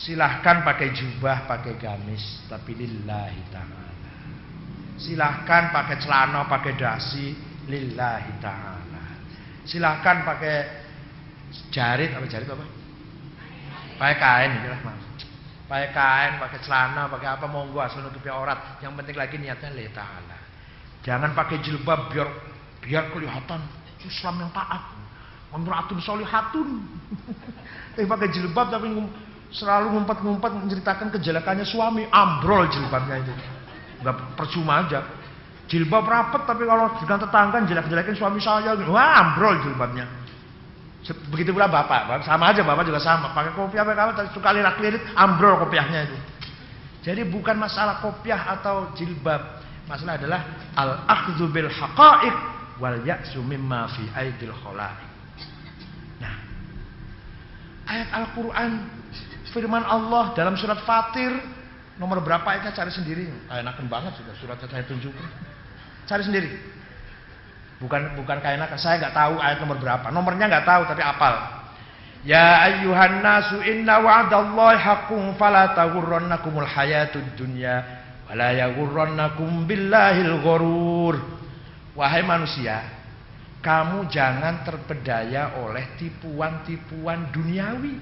Silahkan pakai jubah, pakai gamis, tapi lillahi ta'ala. Silahkan pakai celana, pakai dasi, lillahi ta'ala. Silahkan pakai jarit apa? Pakai kain, itulah mas. Pakai kain, pakai celana, pakai apa monggo asal nutupi aurat. Yang penting lagi niatnya lillahi ta'ala. Jangan pakai jilbab biar kelihatan Islam yang taat. Imra'atun sholihatun. Tapi pakai jilbab tapi selalu ngumpet-ngumpet menceritakan kejelekannya suami, ambrol jilbabnya itu. Enggak percuma aja. Jilbab rapet tapi kalau dengan tetangga jelek-jelekin suami saya, wah ambrol jilbabnya. Begitu pula bapak sama aja, bapak juga sama. Pakai kopiah pakai apa suka lirak-lirik, ambrol kopiahnya itu. Jadi bukan masalah kopiah atau jilbab. Masalah adalah al-akhdzu bil haqa'iq wal ya'su mimma fi aidil khalaiq. Nah, ayat Al-Qur'an firman Allah dalam surat Fatir nomor berapa ayatnya cari sendiri. Enakan banget sudah suratnya saya tunjukkan. Cari sendiri. Bukan kayak saya nggak tahu ayat nomor berapa. Nomornya nggak tahu tapi apal. Ya ayyuhan nasu inna wa'dallahi haqqun fala taghurrannakumul hayatud dunya wala yaghurrannakum billahil ghurur. Wahai manusia, kamu jangan terpedaya oleh tipuan-tipuan duniawi.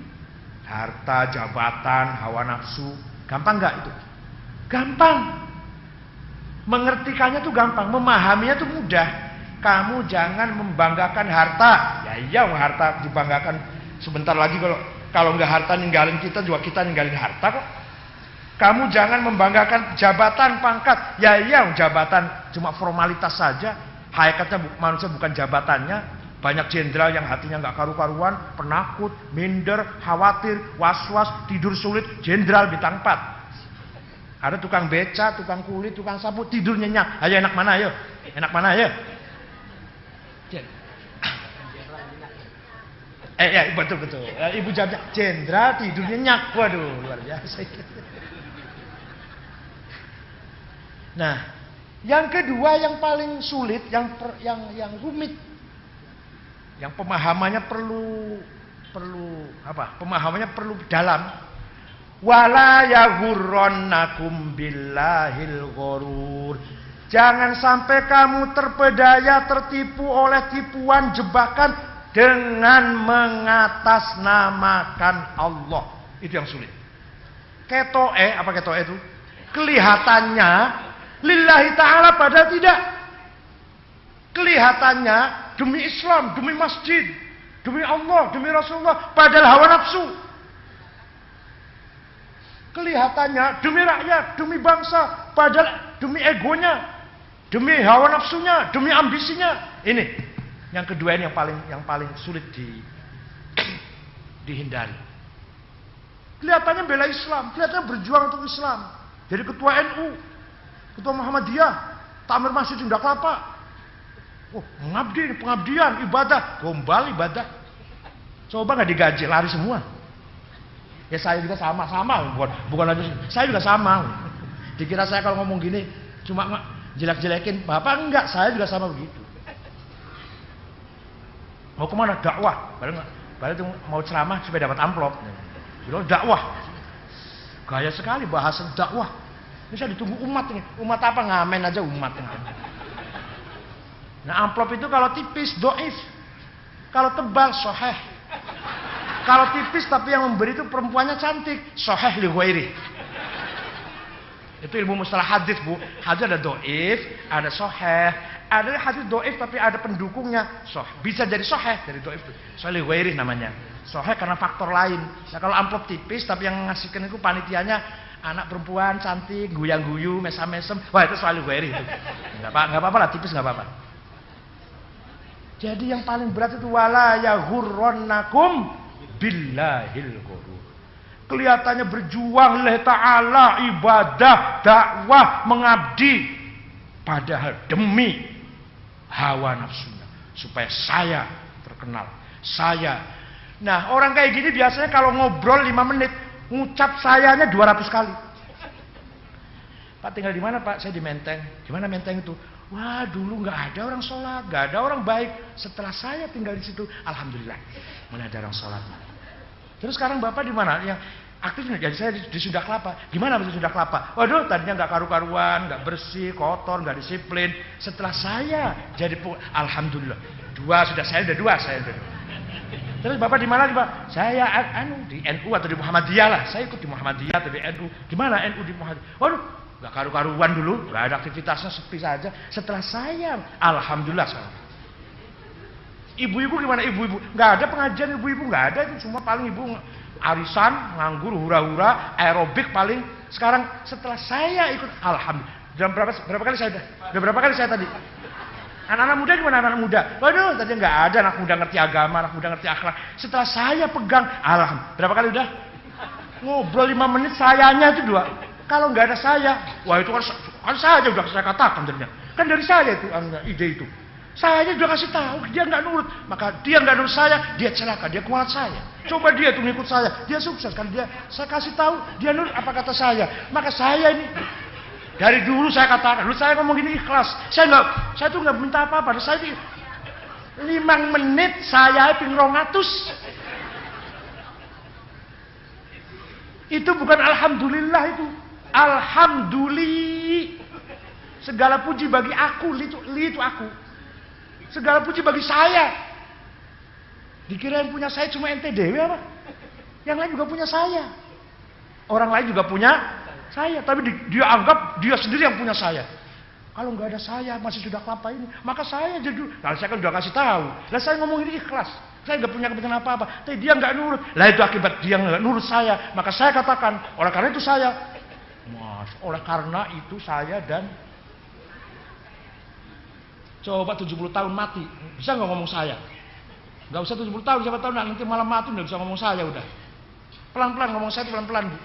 Harta, jabatan, hawa nafsu. Gampang nggak itu? Gampang. Mengertikannya tuh gampang, memahaminya tuh mudah. Kamu jangan membanggakan harta. Ya iya, harta dibanggakan. Sebentar lagi kalau nggak harta ninggalin kita, juga kita ninggalin harta kok. Kamu jangan membanggakan jabatan, pangkat. Ya iya, jabatan cuma formalitas saja. Hakikatnya manusia bukan jabatannya. Banyak jenderal yang hatinya nggak karu-karuan, penakut, minder, khawatir, was-was, tidur sulit. Jenderal bintang 4. Ada tukang beca, tukang kulit, tukang sapu, tidur nyenyak. Ayo enak mana ayo? Enak mana ayo? Ya betul. Ibu jawabnya jenderal tidur nyenyak. Waduh, luar biasa. Nah, yang kedua yang paling sulit, yang rumit, yang pemahamannya perlu apa? Pemahamannya perlu dalam. Wala yaghurrannakum billahil ghurur. Jangan sampai kamu terpedaya, tertipu oleh tipuan jebakan dengan mengatasnamakan Allah. Itu yang sulit. Ketoe, apa ketoe itu? Kelihatannya lillahi ta'ala padahal tidak. Kelihatannya demi Islam, demi masjid, demi Allah, demi Rasulullah, padahal hawa nafsu. Kelihatannya demi rakyat, demi bangsa, padahal demi egonya. demi hawa nafsunya, demi ambisinya. Ini yang kedua ini yang paling sulit dihindari. Kelihatannya bela Islam, kelihatannya berjuang untuk Islam. Jadi ketua NU, ketua Muhammadiyah, takmir masjid Sunda Kelapa. Oh, mengabdi, pengabdian, ibadah, gombal ibadah. Coba nggak digaji, lari semua. Ya saya juga sama, bukan aja. Saya juga sama. Dikira saya kalau ngomong gini cuma jelek-jelekin Bapak, enggak, saya juga sama begitu. Mau kemana? Dakwah. Padahal itu mau ceramah supaya dapat amplop. Bilang dakwah. Gaya sekali bahasa dakwah. Ini saya ditunggu umat ini. Umat apa? Ngamen aja umat. Nah amplop itu kalau tipis, doif. Kalau tebal, soheh. Kalau tipis tapi yang memberi itu perempuannya cantik, soheh li ghairi. Itu ilmu mustalah hadis, Bu. Hadis ada doif, ada soheh. Ada hadis doif tapi ada pendukungnya. Bisa jadi soheh dari doif itu. Soheh li ghairi namanya. Soheh karena faktor lain. Nah kalau amplop tipis tapi yang ngasihkan itu panitianya anak perempuan cantik, guyang-guyu, mesam-mesem. Wah itu soheh li ghairi itu. Enggak apa-apa lah, tipis enggak apa-apa. Jadi yang paling berat itu wala yaghurrannakum billahil ghurur. Kelihatannya berjuang lillahi ta'ala, ibadah, dakwah, mengabdi, padahal demi hawa nafsunya supaya saya terkenal. Saya. Nah, orang kayak gini biasanya kalau ngobrol 5 menit, ngucap sayanya 200 kali. Pak tinggal di mana, Pak? Saya di Menteng. Gimana Menteng itu? Wah, dulu nggak ada orang sholat, nggak ada orang baik. Setelah saya tinggal di situ, alhamdulillah, mulai ada orang sholat. Terus sekarang Bapak di mana? Yang aktif jadi saya di Sunda Kelapa. Gimana di Sunda Kelapa? Waduh, tadinya nggak karu-karuan, nggak bersih, kotor, nggak disiplin. Setelah saya jadi alhamdulillah. Saya udah dua. Terus Bapak di mana, Pak? Saya di NU atau di Muhammadiyah lah. Saya ikut di Muhammadiyah atau di NU. Gimana NU di Muhammadiyah? Waduh, nggak karu-karuan dulu, nggak ada aktivitasnya, sepi saja. Setelah saya, alhamdulillah sekarang. Ibu-ibu gimana? Ibu-ibu nggak ada pengajian, ibu-ibu nggak ada, itu semua paling ibu arisan, nganggur, hura-hura, aerobik paling. Sekarang setelah saya ikut, alhamdulillah. Dan berapa kali saya tadi? Anak-anak muda gimana anak muda? Waduh, tadi nggak ada anak muda ngerti agama, anak muda ngerti akhlak. Setelah saya pegang, alhamdulillah. Berapa kali udah? Ngobrol 5 menit, sayanya itu 2. Kalau nggak ada saya, wah itu kan saya udah saya katakan ternyata. Kan dari saya itu ide itu. Saya udah kasih tahu, dia nggak nurut. Maka dia nggak nurut saya, dia celaka, dia kuat saya. Coba dia tuh ngikut saya, dia sukses kan dia. Saya kasih tahu, dia nurut apa kata saya. Maka saya ini dari dulu saya katakan, dulu saya ngomong gini ikhlas. Saya tuh nggak minta apa-apa. Saya 5 menit saya ping 200. Itu bukan alhamdulillah itu. Alhamdulillah. Segala puji bagi aku, itu aku. Segala puji bagi saya. Dikira yang punya saya cuma ente dewe apa? Yang lain juga punya saya. Orang lain juga punya saya, tapi dia anggap dia sendiri yang punya saya. Kalau nggak ada saya, masih Sunda Kelapa ini, maka saya jadi. Kalau saya kan udah kasih tahu. Lah saya ngomong ini ikhlas. Saya nggak punya kepentingan apa-apa. Tapi dia nggak nurut. Lah itu akibat dia nggak nurut saya. Maka saya katakan, oleh karena itu saya. Oleh karena itu saya dan coba 70 tahun mati, bisa nggak ngomong saya? Nggak usah 70 tahun, siapa tahu nanti malam mati nggak bisa ngomong saya udah. Pelan-pelan ngomong saya pelan-pelan, Bu.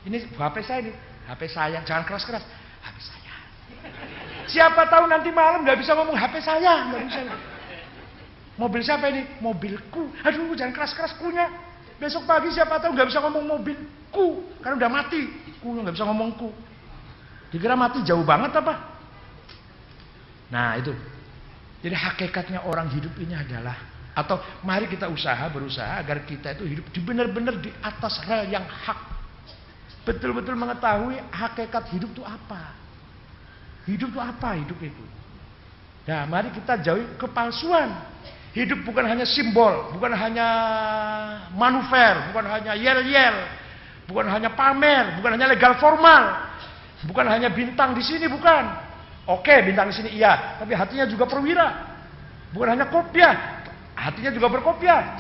Ini HP saya nih, HP saya, jangan keras-keras. HP saya. Siapa tahu nanti malam nggak bisa ngomong HP saya, nggak bisa. Mobil siapa ini? Mobilku. Aduh, jangan keras-keras kunya. Besok pagi siapa tahu nggak bisa ngomong mobilku, karena udah mati. Kunya nggak bisa ngomongku. Dikira mati jauh banget apa? Nah itu. Jadi hakikatnya orang hidup ini adalah, atau mari kita berusaha agar kita itu hidup benar-benar di atas rel yang hak. Betul-betul mengetahui hakikat hidup itu apa. Hidup itu apa hidup itu. Nah mari kita jauhi kepalsuan. Hidup bukan hanya simbol, bukan hanya manuver, bukan hanya yel-yel, bukan hanya pamer, bukan hanya legal formal, bukan hanya bintang di sini, bukan. Oke, bintang di sini iya, tapi hatinya juga perwira. Bukan hanya kopiah, hatinya juga berkopiah.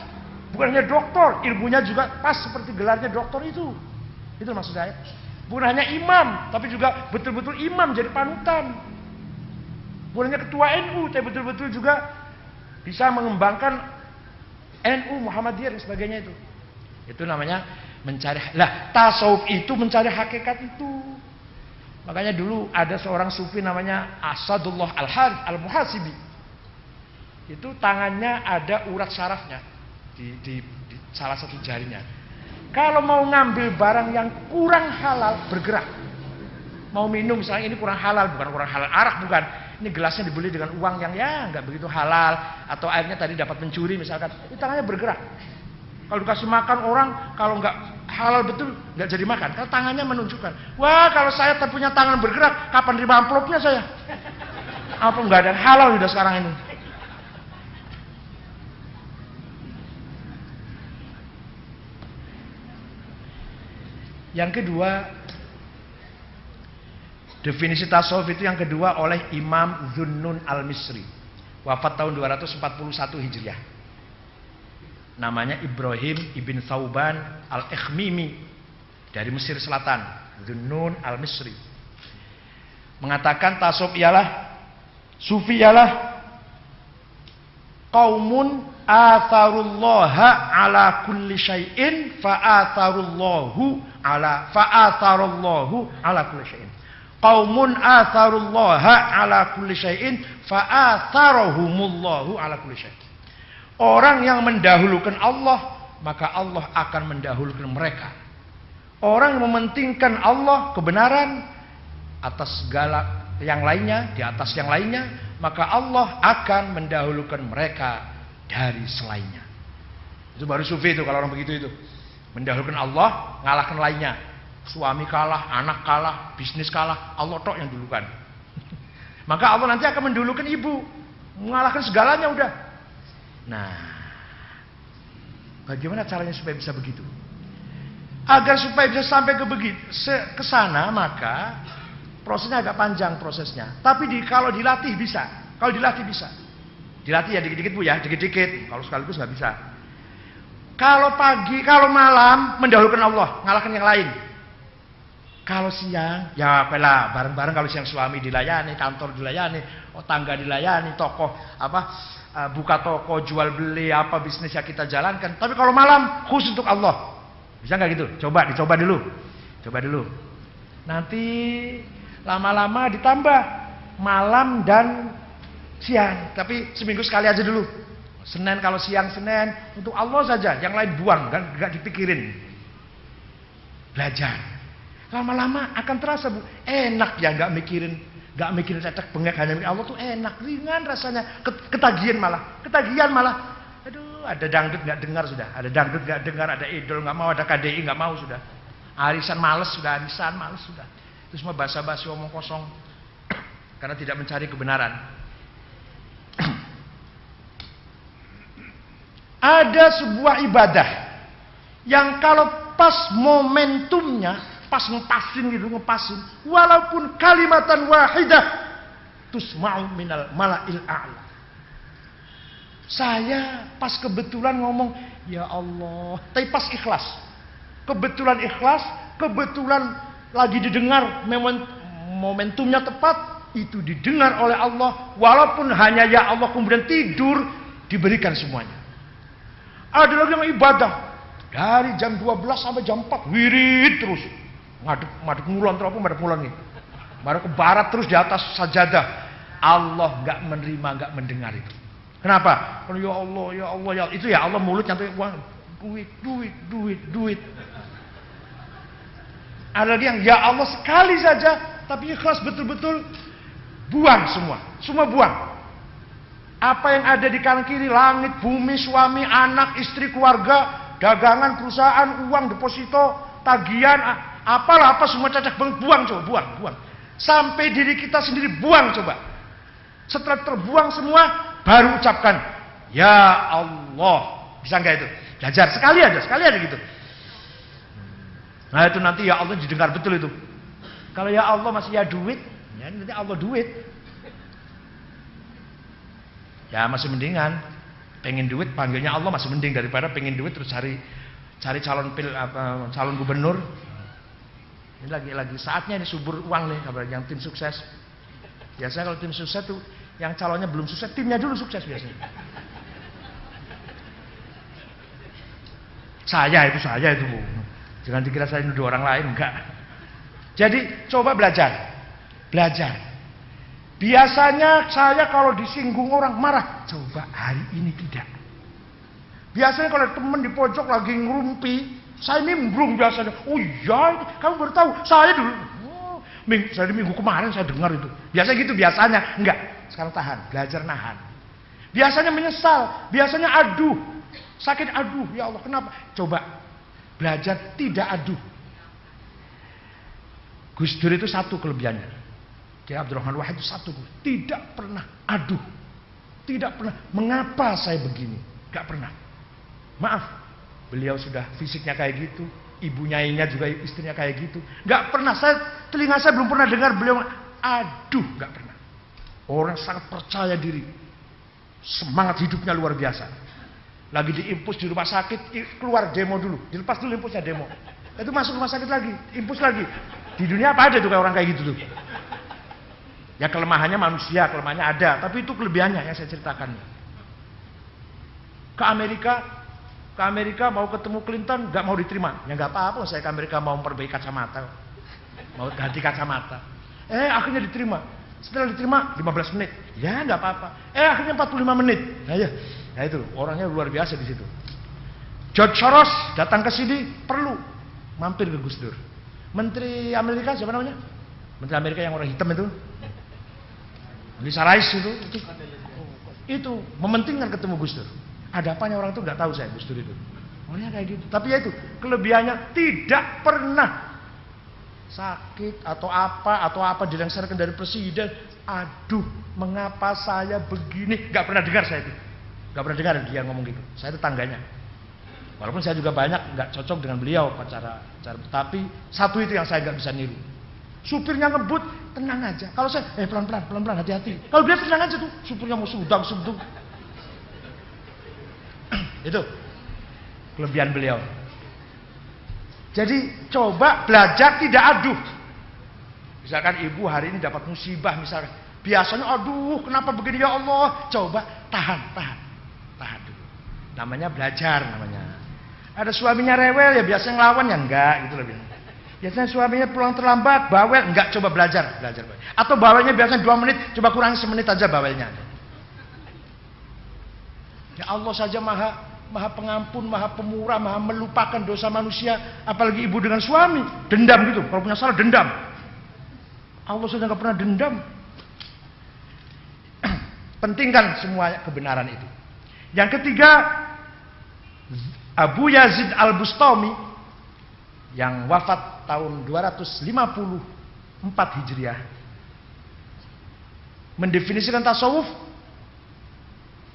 Bukan hanya doktor, ilmunya juga pas seperti gelarnya doktor itu. Itu maksud saya. Bukan hanya imam, tapi juga betul-betul imam jadi panutan. Bolehnya ketua NU, tapi betul-betul juga bisa mengembangkan NU, Muhammadiyah dan sebagainya itu. Itu namanya mencari. Lah, tasawuf itu mencari hakikat itu. Makanya dulu ada seorang sufi namanya Asadullah Al-Harith Al-Muhasibi. Itu tangannya ada urat sarafnya di salah satu jarinya. Kalau mau ngambil barang yang kurang halal, bergerak. Mau minum misalnya ini kurang halal, bukan kurang halal arak, bukan. Ini gelasnya dibeli dengan uang yang ya nggak begitu halal, atau airnya tadi dapat mencuri misalkan. Ini tangannya bergerak. Kalau dikasih makan orang, kalau nggak halal betul nggak jadi makan. Kalau tangannya menunjukkan, wah kalau saya punya tangan bergerak, kapan terima amplopnya saya? Apa nggak ada halal udah sekarang ini? Yang kedua, definisi tasawuf itu yang kedua oleh Imam Dhunnun Al-Misri, wafat tahun 241 Hijriah. Namanya Ibrahim ibn Thauban Al-Ikhmimi dari Mesir Selatan. Dhunnun Al-Misri mengatakan tasawuf ialah, sufi ialah qaumun atharullaha ala kulli syai'in fa'atharullahu ala kulli syai'in. Qaumun atharullaha ala kulli syai'in fa'atharahumullahu ala kulli syai'in. Orang yang mendahulukan Allah, maka Allah akan mendahulukan mereka. Orang yang mementingkan Allah, kebenaran atas segala yang lainnya, di atas yang lainnya, maka Allah akan mendahulukan mereka dari selainnya. Itu baru sufi itu kalau orang begitu itu. Mendahulukan Allah, ngalahkan lainnya. Suami kalah, anak kalah, bisnis kalah, Allah tok yang dulukan. Maka Allah nanti akan mendahulukan ibu, mengalahkan segalanya udah. Nah, bagaimana caranya supaya bisa begitu? Agar supaya bisa sampai ke sana, maka prosesnya agak panjang prosesnya. Tapi kalau dilatih bisa. Kalau dilatih bisa. Dilatih ya dikit-dikit Bu ya, dikit-dikit. Kalau sekaligus nggak bisa. Kalau pagi, kalau malam mendahulukan Allah, ngalahkan yang lain. Kalau siang, ya apalah bareng-bareng. Kalau siang suami dilayani, kantor dilayani, tangga dilayani, toko buka toko, jual beli apa bisnis yang kita jalankan. Tapi kalau malam khusus untuk Allah. Bisa nggak gitu? Dicoba dulu. Coba dulu. Nanti lama-lama ditambah malam dan siang. Tapi seminggu sekali aja dulu. Senin kalau siang Senin untuk Allah saja, yang lain buang, kan nggak dipikirin. Belajar. Lama-lama akan terasa Bu, enak ya nggak mikirin cetek bengek, hanya mikirin Allah tuh enak, ringan rasanya, ketagihan malah. Aduh, ada dangdut nggak dengar sudah, ada dangdut nggak dengar, ada idol nggak mau, ada KDI nggak mau sudah, arisan males sudah, itu semua basa-basi omong kosong karena tidak mencari kebenaran. Ada sebuah ibadah yang kalau pas momentumnya, pas ngepasin, walaupun kalimatan wahidah tusma'u minal mala'il a'la. Saya pas kebetulan ngomong ya Allah, tapi pas ikhlas. Kebetulan ikhlas, kebetulan lagi didengar, momentumnya tepat, itu didengar oleh Allah, walaupun hanya ya Allah kemudian tidur, diberikan semuanya. Ada lagi yang ibadah dari jam 12 sampai jam 4 wirid terus. Madep ngulon terus apa madep ngulon nih. Baru ke barat terus di atas sajadah. Allah enggak menerima, enggak mendengar itu. Kenapa? Kalau ya Allah ya itu ya Allah mulut nyantai uang, duit. Ada lagi yang ya Allah sekali saja tapi ikhlas betul-betul buang semua buang. Apa yang ada di kanan kiri, langit, bumi, suami, anak, istri, keluarga, dagangan, perusahaan, uang, deposito, tagihan, apa semua cacak buang. Sampai diri kita sendiri buang coba. Setelah terbuang semua, baru ucapkan ya Allah. Bisa nggak itu? Belajar sekali aja gitu. Nah itu nanti ya Allah didengar betul itu. Kalau ya Allah masih ya duit, ya nanti Allah duit. Ya masih mendingan. Pengen duit panggilnya Allah masih mending daripada pengen duit terus cari calon gubernur. Ini lagi saatnya ini subur uang nih kabar yang tim sukses. Biasanya kalau tim sukses tuh Yang calonnya belum sukses, timnya dulu sukses biasanya. Saya itu Bu. Jangan dikira saya nuduh orang lain, enggak. Jadi coba belajar. Biasanya saya kalau disinggung orang marah, coba hari ini tidak. Biasanya kalau teman di pojok lagi ngerumpi, saya nimbrung biasanya. Oh iya, kamu baru tahu. Saya dulu. Saya minggu kemarin saya dengar itu. Biasanya gitu biasanya. Enggak. Sekarang tahan, belajar nahan. Biasanya menyesal, biasanya aduh. Sakit aduh, ya Allah kenapa? Coba belajar tidak aduh. Gus Dur itu satu kelebihannya. Kiai Abdurrahman Wahid itu satu, tidak pernah aduh. Tidak pernah, mengapa saya begini? Gak pernah. Maaf, beliau sudah fisiknya kayak gitu, ibu nyainya juga istrinya kayak gitu. Gak pernah, telinga saya belum pernah dengar beliau aduh, gak pernah. Orang sangat percaya diri, semangat hidupnya luar biasa. Lagi diimpus di rumah sakit, keluar demo dulu, dilepas dulu impusnya demo. Itu masuk rumah sakit lagi, impus lagi. Di dunia apa ada tuh kayak orang kayak gitu tuh? Ya kelemahannya manusia, kelemahannya ada, tapi itu kelebihannya yang saya ceritakan. Ke Amerika mau ketemu Clinton, nggak mau diterima. Ya nggak apa-apa, saya ke Amerika mau memperbaiki kacamata, mau ganti kacamata. Akhirnya diterima. Setelah diterima 15 menit, ya nggak apa-apa. Akhirnya 45 menit. Nah itu orangnya luar biasa di situ. George Soros datang ke sini perlu mampir ke Gus Dur. Menteri Amerika siapa namanya? Menteri Amerika yang orang hitam itu. Lisa Rice itu mementingkan ketemu Gus Dur. Ada apanya orang itu nggak tahu saya Gus Dur itu. Orangnya kayak gitu. Tapi ya itu kelebihannya tidak pernah sakit atau apa dilengsarkan dari presiden. Aduh, mengapa saya begini? Nggak pernah dengar saya itu. Nggak pernah dengar dia ngomong gitu. Saya itu tangganya. Walaupun saya juga banyak nggak cocok dengan beliau cara, tapi satu itu yang saya nggak bisa niru. Supirnya ngebut, tenang aja. Kalau saya, pelan-pelan, hati-hati. Kalau dia tenang aja tuh, supirnya mau sudang. Itu kelebihan beliau. Jadi coba belajar tidak aduh. Misalkan ibu hari ini dapat musibah, misalkan biasanya aduh kenapa begini ya Allah. Coba tahan dulu. Namanya belajar namanya. Ada suaminya rewel ya biasanya ngelawan ya enggak gitu lebih. Biasanya suaminya pulang terlambat, bawel, enggak, coba belajar. Atau bawelnya biasanya 2 menit, coba kurangi semenit aja bawelnya. Ya Allah saja maha pengampun, maha pemurah, maha melupakan dosa manusia, apalagi ibu dengan suami, dendam gitu, kalau punya salah dendam. Allah saja nggak pernah dendam. Pentingkan semua kebenaran itu. Yang ketiga, Abu Yazid Al-Bustami yang wafat tahun 254 Hijriah mendefinisikan tasawuf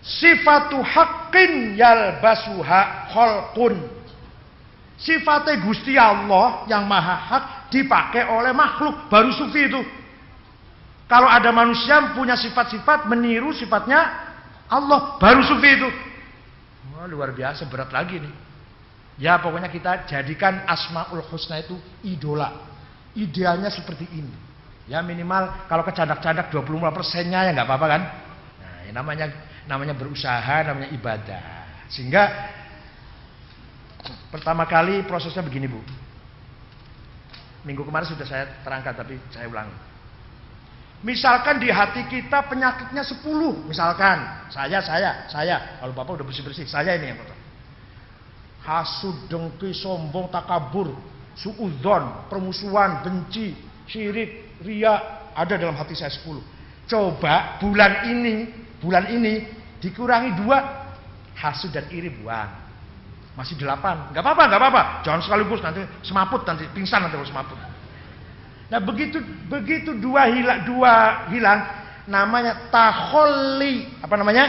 sifatu haqqin yalbasuha khalqun. Sifatnya Gusti Allah yang maha hak dipakai oleh makhluk, baru sufi itu. Kalau ada manusia punya sifat-sifat meniru sifatnya Allah, baru sufi itu. Wah, luar biasa, berat lagi nih. Ya pokoknya kita jadikan Asmaul Husna itu idola. Idealnya seperti ini. Ya minimal kalau kecadak-cadak 25%-nya ya nggak apa-apa kan. Nah, ya namanya berusaha, namanya ibadah. Sehingga pertama kali prosesnya begini Bu. Minggu kemarin sudah saya terangkan tapi saya ulangi. Misalkan di hati kita penyakitnya 10, misalkan saya kalau Bapak udah bersih-bersih, saya ini yang kotor. Hasud, dengki, sombong, takabur, suudzon, permusuhan, benci, syirik, riya ada dalam hati saya 10. Coba bulan ini dikurangi 2, hasud dan iri buang. Masih 8. Enggak apa-apa. Jangan sekaligus nanti semaput, nanti pingsan nanti kalau semaput. Nah, begitu dua hilang namanya taholi, apa namanya?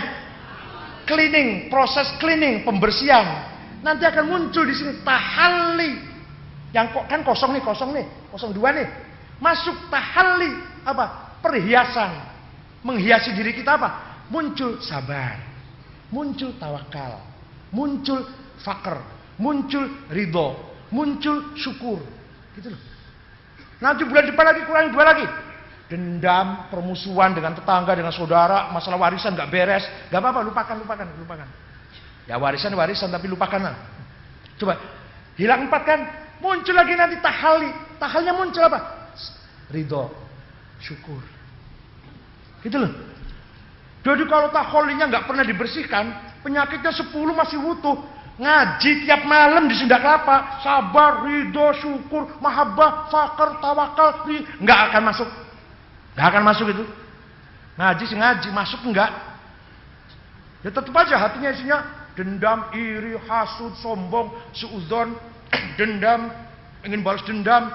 Cleaning, proses cleaning, pembersihan. Nanti akan muncul di sini tahalli. Yang kan kosong nih, 02 nih. Masuk tahalli, apa? Perhiasan. Menghiasi diri kita apa? Muncul sabar. Muncul tawakal. Muncul fakr. Muncul ridho. Muncul syukur. Gitu loh. Nanti bulan depan lagi kurangi 2 lagi. dendam, permusuhan dengan tetangga, dengan saudara, masalah warisan nggak beres, nggak apa-apa, lupakan. Ya warisan tapi lupakanlah. Coba hilang 4 kan, muncul lagi nanti tahali. Tahalnya muncul apa? Ridho, syukur. Gitu loh. Jadi kalau taholinya nggak pernah dibersihkan, penyakitnya 10 masih utuh. Ngaji tiap malam di Sunda Kelapa, sabar, ridho, syukur, mahabbah, fakir, tawakal, nggak akan masuk. Nggak akan masuk itu. Ngaji masuk enggak. Ya tetap aja hatinya isinya dendam, iri, hasud, sombong, suudzon, dendam, ingin balas dendam,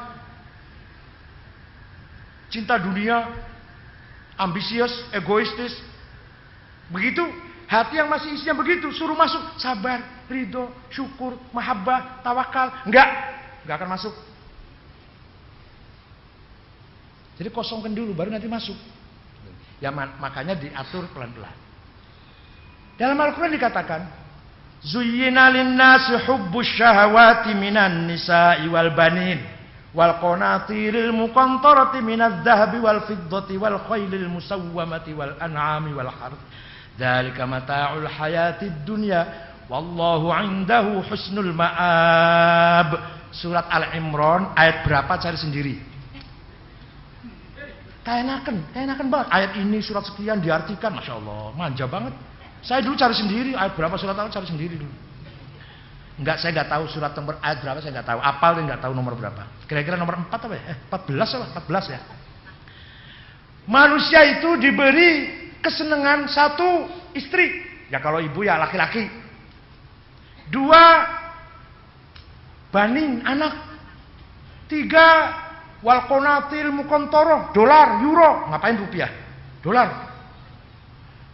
cinta dunia, ambisius, egoistis. Begitu hati yang masih isinya begitu, suruh masuk sabar, ridho, syukur, mahabbah, tawakal, enggak akan masuk. Jadi kosongkan dulu baru nanti masuk. Ya makanya diatur pelan-pelan. Dalam Al-Qur'an dikatakan, "Zuyyina lin-nasi hubbus syahawati minan nisa'i wal banin wal qanatiril muqantarati minadh-dhahabi wal fiddati wal khaylil musawwamati wal an'ami wal harth. Dzalika mata'ul hayatid dunya wallahu 'indahu husnul ma'ab." Surat Al-Imran ayat berapa cari sendiri. Enakan banget. Ayat ini surat sekian diartikan, Masya Allah, manja banget. Saya dulu cari sendiri, ayat berapa surat Allah cari sendiri dulu. Saya nggak tahu surat nomor ayat berapa, saya nggak tahu. Apal dan nggak tahu nomor berapa. Kira-kira nomor 4 apa ya? 14 ya. Manusia itu diberi kesenangan 1 istri. Ya kalau ibu ya laki-laki. 2 banin anak. 3 wal qanatil muqantarah, dolar, euro, ngapain rupiah? Dolar.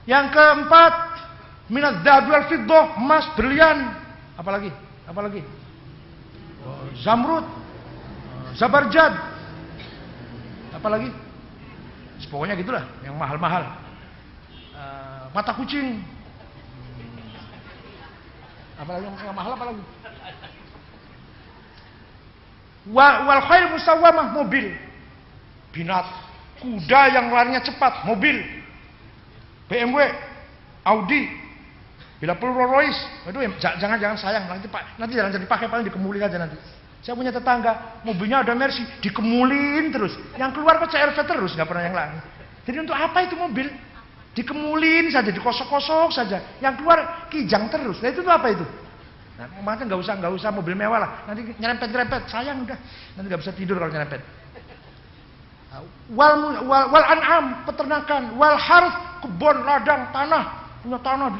Yang keempat, minadz-dzahabi wal fiddah, emas, berlian, apalagi? Zamrud, zabarjad. Apalagi? Pokoknya gitulah, yang mahal-mahal. Mata kucing. Apalagi yang mahal apalagi? Wal khayl musawwamah, mobil, binat, kuda yang larinya cepat, mobil, BMW, Audi, bila perlu Rolls Royce. Aduh, jangan sayang, nanti jangan dipakai, paling dikemulin aja nanti. Saya punya tetangga, mobilnya ada Mercy, dikemulin terus, yang keluar kok CR-V terus, nggak pernah yang lain. Jadi untuk apa itu mobil? Dikemulin saja, dikosok-kosok saja, yang keluar kijang terus. Nah itu tuh apa itu? Nah, makanya nggak usah mobil mewah lah. Nanti nyerempet, sayang udah. Nanti nggak bisa tidur kalau nyerempet. Wal an'am, peternakan. Wal harth, kebun, ladang, tanah. Punya tanah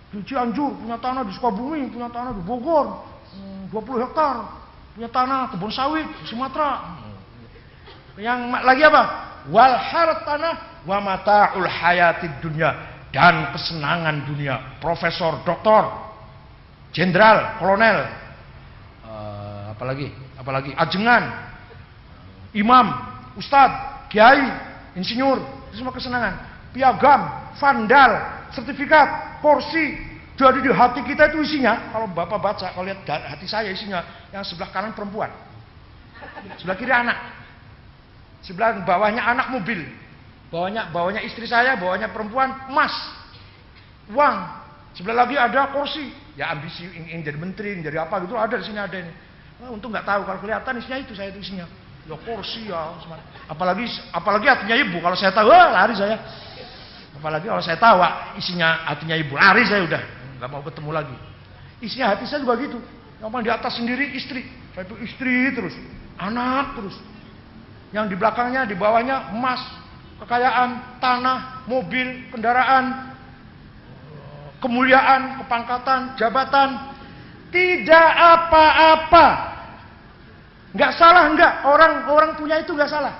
di Cianjur, punya tanah di Sukabumi, punya tanah di Bogor, 20 hektar. Punya tanah kebun sawit di Sumatera. Yang lagi apa? Wal harth, tanah. Wa mata'ul hayatid dunya, dan kesenangan dunia. Profesor, doktor, jenderal, kolonel, apalagi ajengan, imam, ustadz, kiai, insinyur, itu semua kesenangan. Piagam, vandal, sertifikat, porsi. Jadi di hati kita itu isinya, kalau Bapak baca, kalau lihat hati saya isinya, yang sebelah kanan perempuan, sebelah kiri anak, sebelah bawahnya anak mobil, bawahnya istri saya, bawahnya perempuan, emas, uang, sebelah lagi ada kursi. Ya ambisi ingin jadi menteri, ingin jadi apa gitu, ada di sini, ada ini. Untung nggak tahu, kalau kelihatan isinya itu, saya itu isinya. Ya kursi ya. Apalagi hatinya ibu, kalau saya tahu lari saya. Apalagi kalau saya tahu isinya hatinya ibu, lari saya udah, nggak mau ketemu lagi. Isinya hati saya juga gitu. Yang di atas sendiri istri, saya itu istri terus, anak terus. Yang di belakangnya, di bawahnya emas, kekayaan, tanah, mobil, kendaraan, kemuliaan, kepangkatan, jabatan, tidak apa-apa. Enggak salah, enggak. Orang punya itu enggak salah.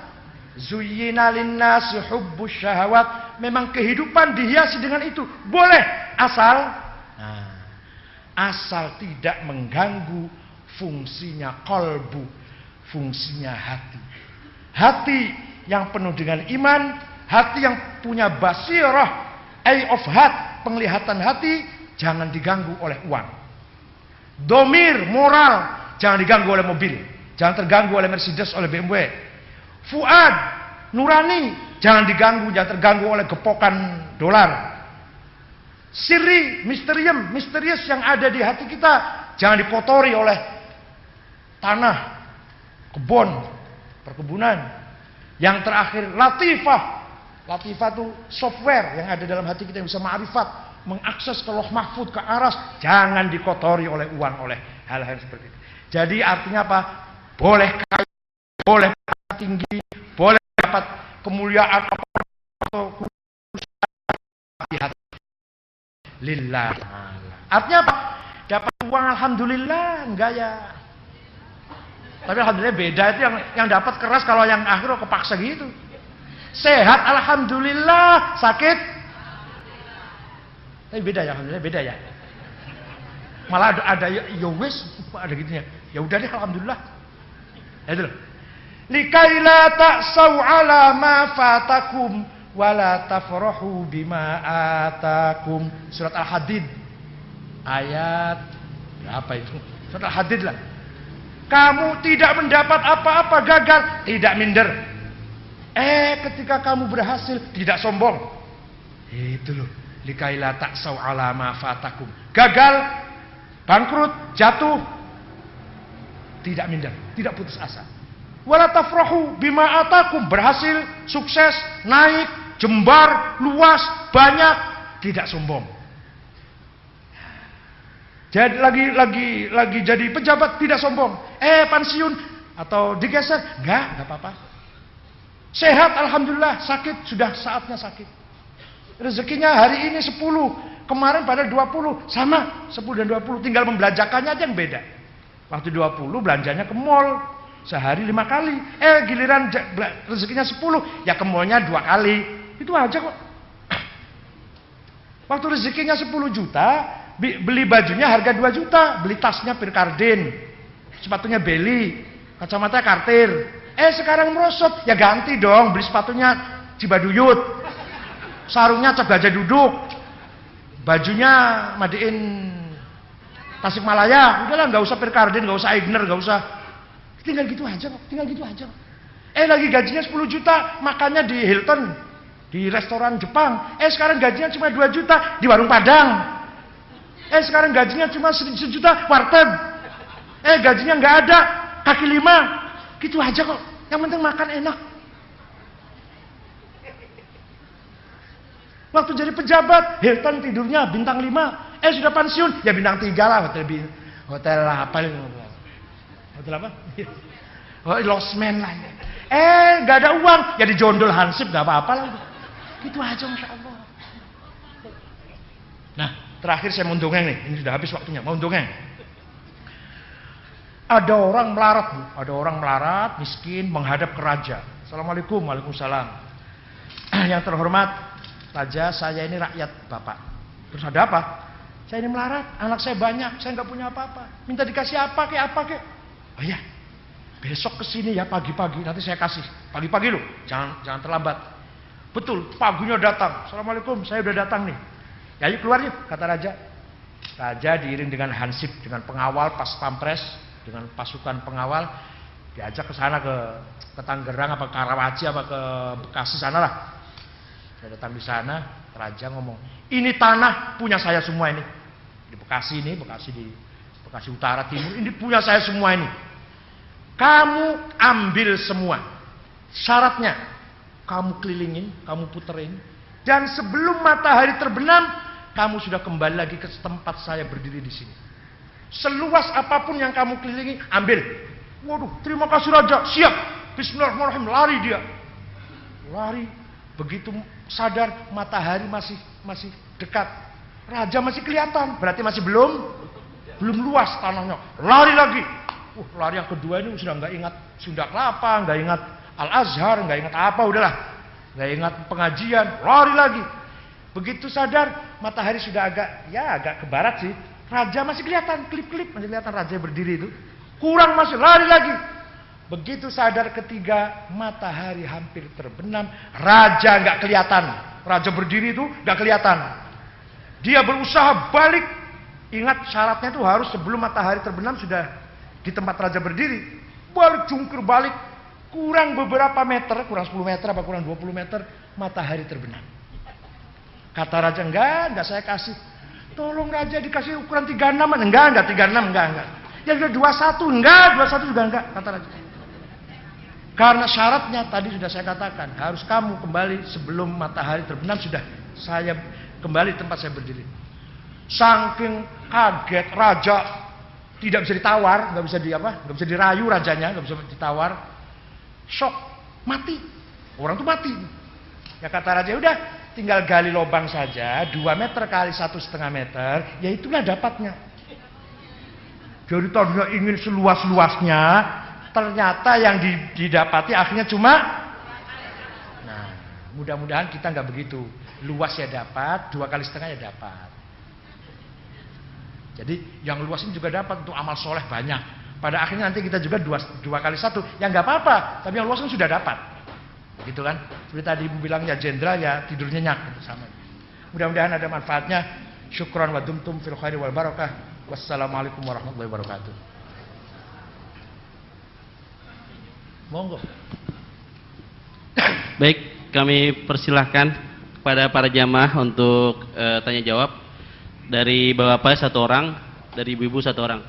Zuyyina linnasi hubbus syahawat. Memang kehidupan dihiasi dengan itu. Boleh, asal tidak mengganggu fungsinya qalbu, fungsinya hati. Hati yang penuh dengan iman, hati yang punya basirah, eye of heart, penglihatan hati, jangan diganggu oleh uang. Domir, moral, jangan diganggu oleh mobil, jangan terganggu oleh Mercedes, oleh BMW. Fuad, nurani, jangan diganggu, jangan terganggu oleh gepokan dolar. Sirri, misterius yang ada di hati kita, jangan dikotori oleh tanah, kebun, perkebunan. Yang terakhir, latifah. Latifah itu software yang ada dalam hati kita yang bisa ma'rifat, mengakses ke Lauh Mahfuz, ke aras, jangan dikotori oleh uang, oleh hal-hal seperti itu. Jadi artinya apa? Boleh kaya, boleh tinggi, boleh dapat kemuliaan atau hati lillah. Artinya apa? Dapat uang alhamdulillah, enggak ya. Tapi alhamdulillah beda itu yang dapat keras, kalau yang akhir kepaksa gitu. Sehat alhamdulillah, sakit. Tapi beda ya, alhamdulillah beda ya. Malah ada ya wis, ada gitunya. Ya udah deh alhamdulillah. Ya itu loh. Likaila ta'sau ala ma fatakum wala tafrahu bima atakum. Surat Al-Hadid ayat berapa itu? Surat Al-Hadid lah. Kamu tidak mendapat apa-apa, gagal, tidak minder. Ketika kamu berhasil, tidak sombong. Itu loh. Likaila ta'sau ala ma fatakum. Gagal, bangkrut, jatuh, tidak minder, tidak putus asa. Wala tafrahu bima atakum. Berhasil, sukses, naik, jembar, luas, banyak, tidak sombong. Jadi lagi jadi pejabat, tidak sombong. Pensiun atau digeser, enggak apa-apa. Sehat alhamdulillah, sakit sudah saatnya sakit. Rezekinya hari ini 10, kemarin pada 20, sama 10 dan 20, tinggal membelanjakannya aja yang beda. Waktu 20 belanjanya ke mall sehari 5 kali. Giliran rezekinya 10, ya ke mallnya 2 kali. Itu aja kok. Waktu rezekinya 10 juta, beli bajunya harga 2 juta, beli tasnya Pirkardin, sepatunya Beli, kacamata Cartier. Sekarang merosot, ya ganti dong, beli sepatunya Cibaduyut, sarungnya Cap Gajah Duduk, bajunya Madiin Tasikmalaya. Udahlah, nggak usah Pirkardin, nggak usah Aigner, nggak usah. Tinggal gitu aja kok, tinggal gitu aja. Lagi gajinya 10 juta, makannya di Hilton, di restoran Jepang. Sekarang gajinya cuma 2 juta di warung Padang. Sekarang gajinya cuma 1 juta warteg. Gajinya nggak ada, kaki 5. Gitu aja kok. Yang penting makan enak. Waktu jadi pejabat, Hilton tidurnya bintang 5. Sudah pensiun, ya bintang 3 lah. Hotel apa? Hotel apa? Losmen lah. Gak ada uang, ya dijondol Hansip, gak apa-apa lah. Gitu aja, Masya Allah. Nah, terakhir saya mau dongeng nih. Ini sudah habis waktunya, mau dongeng. Ada orang melarat, Bu. Ada orang melarat, miskin, menghadap ke raja. Assalamualaikum, waalaikumsalam. Yang terhormat, raja, saya ini rakyat Bapak. Terus ada apa? Saya ini melarat, anak saya banyak, saya nggak punya apa-apa. Minta dikasih apa kek? Oh ya, besok kesini ya pagi-pagi, nanti saya kasih. Pagi-pagi loh, jangan terlambat. Betul, paginya datang. Assalamualaikum, saya udah datang nih. Ya yuk keluar yuk, kata raja. Raja diiring dengan Hansip, dengan pengawal pas pampres, dengan pasukan pengawal, diajak ke sana, ke Tangerang apa Karawaci apa ke Bekasi sana lah. Saya datang di sana, raja ngomong, ini tanah punya saya semua ini. Di Bekasi ini, di Bekasi Utara Timur, ini punya saya semua ini. Kamu ambil semua. Syaratnya, kamu kelilingin, kamu puterin, dan sebelum matahari terbenam, kamu sudah kembali lagi ke tempat saya berdiri di sini. Seluas apapun yang kamu kelilingi, ambil. Waduh, terima kasih raja, siap. Bismillahirrahmanirrahim, lari dia. Lari, begitu sadar matahari masih dekat. Raja masih kelihatan, berarti masih belum luas tanahnya. Lari lagi. Lari yang kedua ini sudah nggak ingat Sunda Kelapa, nggak ingat Al-Azhar, nggak ingat apa, udahlah. Nggak ingat pengajian, lari lagi. Begitu sadar, matahari sudah agak ke barat sih. Raja masih kelihatan, klip-klip masih kelihatan raja berdiri itu. Kurang masih lari lagi. Begitu sadar ketiga, matahari hampir terbenam, raja nggak kelihatan. Raja berdiri itu nggak kelihatan. Dia berusaha balik. Ingat syaratnya itu harus sebelum matahari terbenam sudah di tempat raja berdiri. Balik, jungkir balik. kurang beberapa meter, kurang 10 meter apa kurang 20 meter, matahari terbenam. Kata raja, enggak saya kasih. Tolong raja dikasih ukuran 36, enggak 36, enggak. Yang udah 21, enggak, 21 juga enggak, kata raja. Karena syaratnya tadi sudah saya katakan, harus kamu kembali sebelum matahari terbenam, sudah saya kembali tempat saya berdiri. Saking kaget raja, tidak bisa ditawar, nggak bisa dirayu rajanya, nggak bisa ditawar, shock, mati, orang tuh mati. Ya kata raja, udah tinggal gali lubang saja, 2 meter kali 1,5 meter, ya itulah dapatnya. Jadi tadinya ingin seluas-luasnya, ternyata yang didapati akhirnya cuma, nah mudah-mudahan kita nggak begitu, luas ya dapat, 2,5 kali ya dapat. Jadi yang luas ini juga dapat untuk amal soleh banyak. Pada akhirnya nanti kita juga 2 kali 1, ya nggak apa-apa, tapi yang luas kan sudah dapat, gitu kan? Seperti tadi ibu bilang ya jenderal ya tidur nyenyak, gitu, sama. Mudah-mudahan ada manfaatnya. Syukran wa dumtum fil khairi wal barakah. Wassalamualaikum warahmatullahi wabarakatuh. Monggo. Baik, kami persilahkan kepada para jamaah untuk tanya jawab. Dari bapak-bapak 1 orang, dari ibu-ibu 1 orang.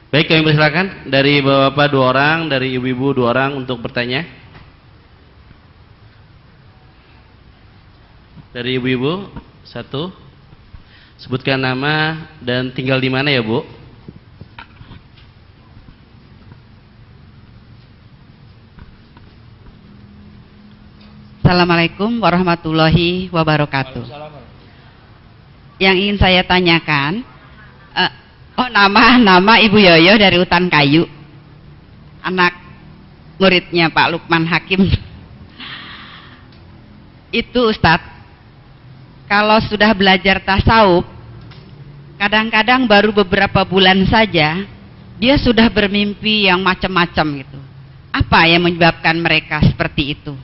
Baik, kami persilahkan dari bapak-bapak 2 orang, dari ibu-ibu 2 orang untuk bertanya. Dari ibu-ibu 1. Sebutkan nama dan tinggal di mana ya, Bu? Assalamualaikum warahmatullahi wabarakatuh. Yang ingin saya tanyakan, nama Ibu Yoyo dari Hutan Kayu, anak muridnya Pak Lukman Hakim. Itu Ustadz, kalau sudah belajar tasawuf, kadang-kadang baru beberapa bulan saja dia sudah bermimpi yang macam-macam gitu. Apa yang menyebabkan mereka seperti itu?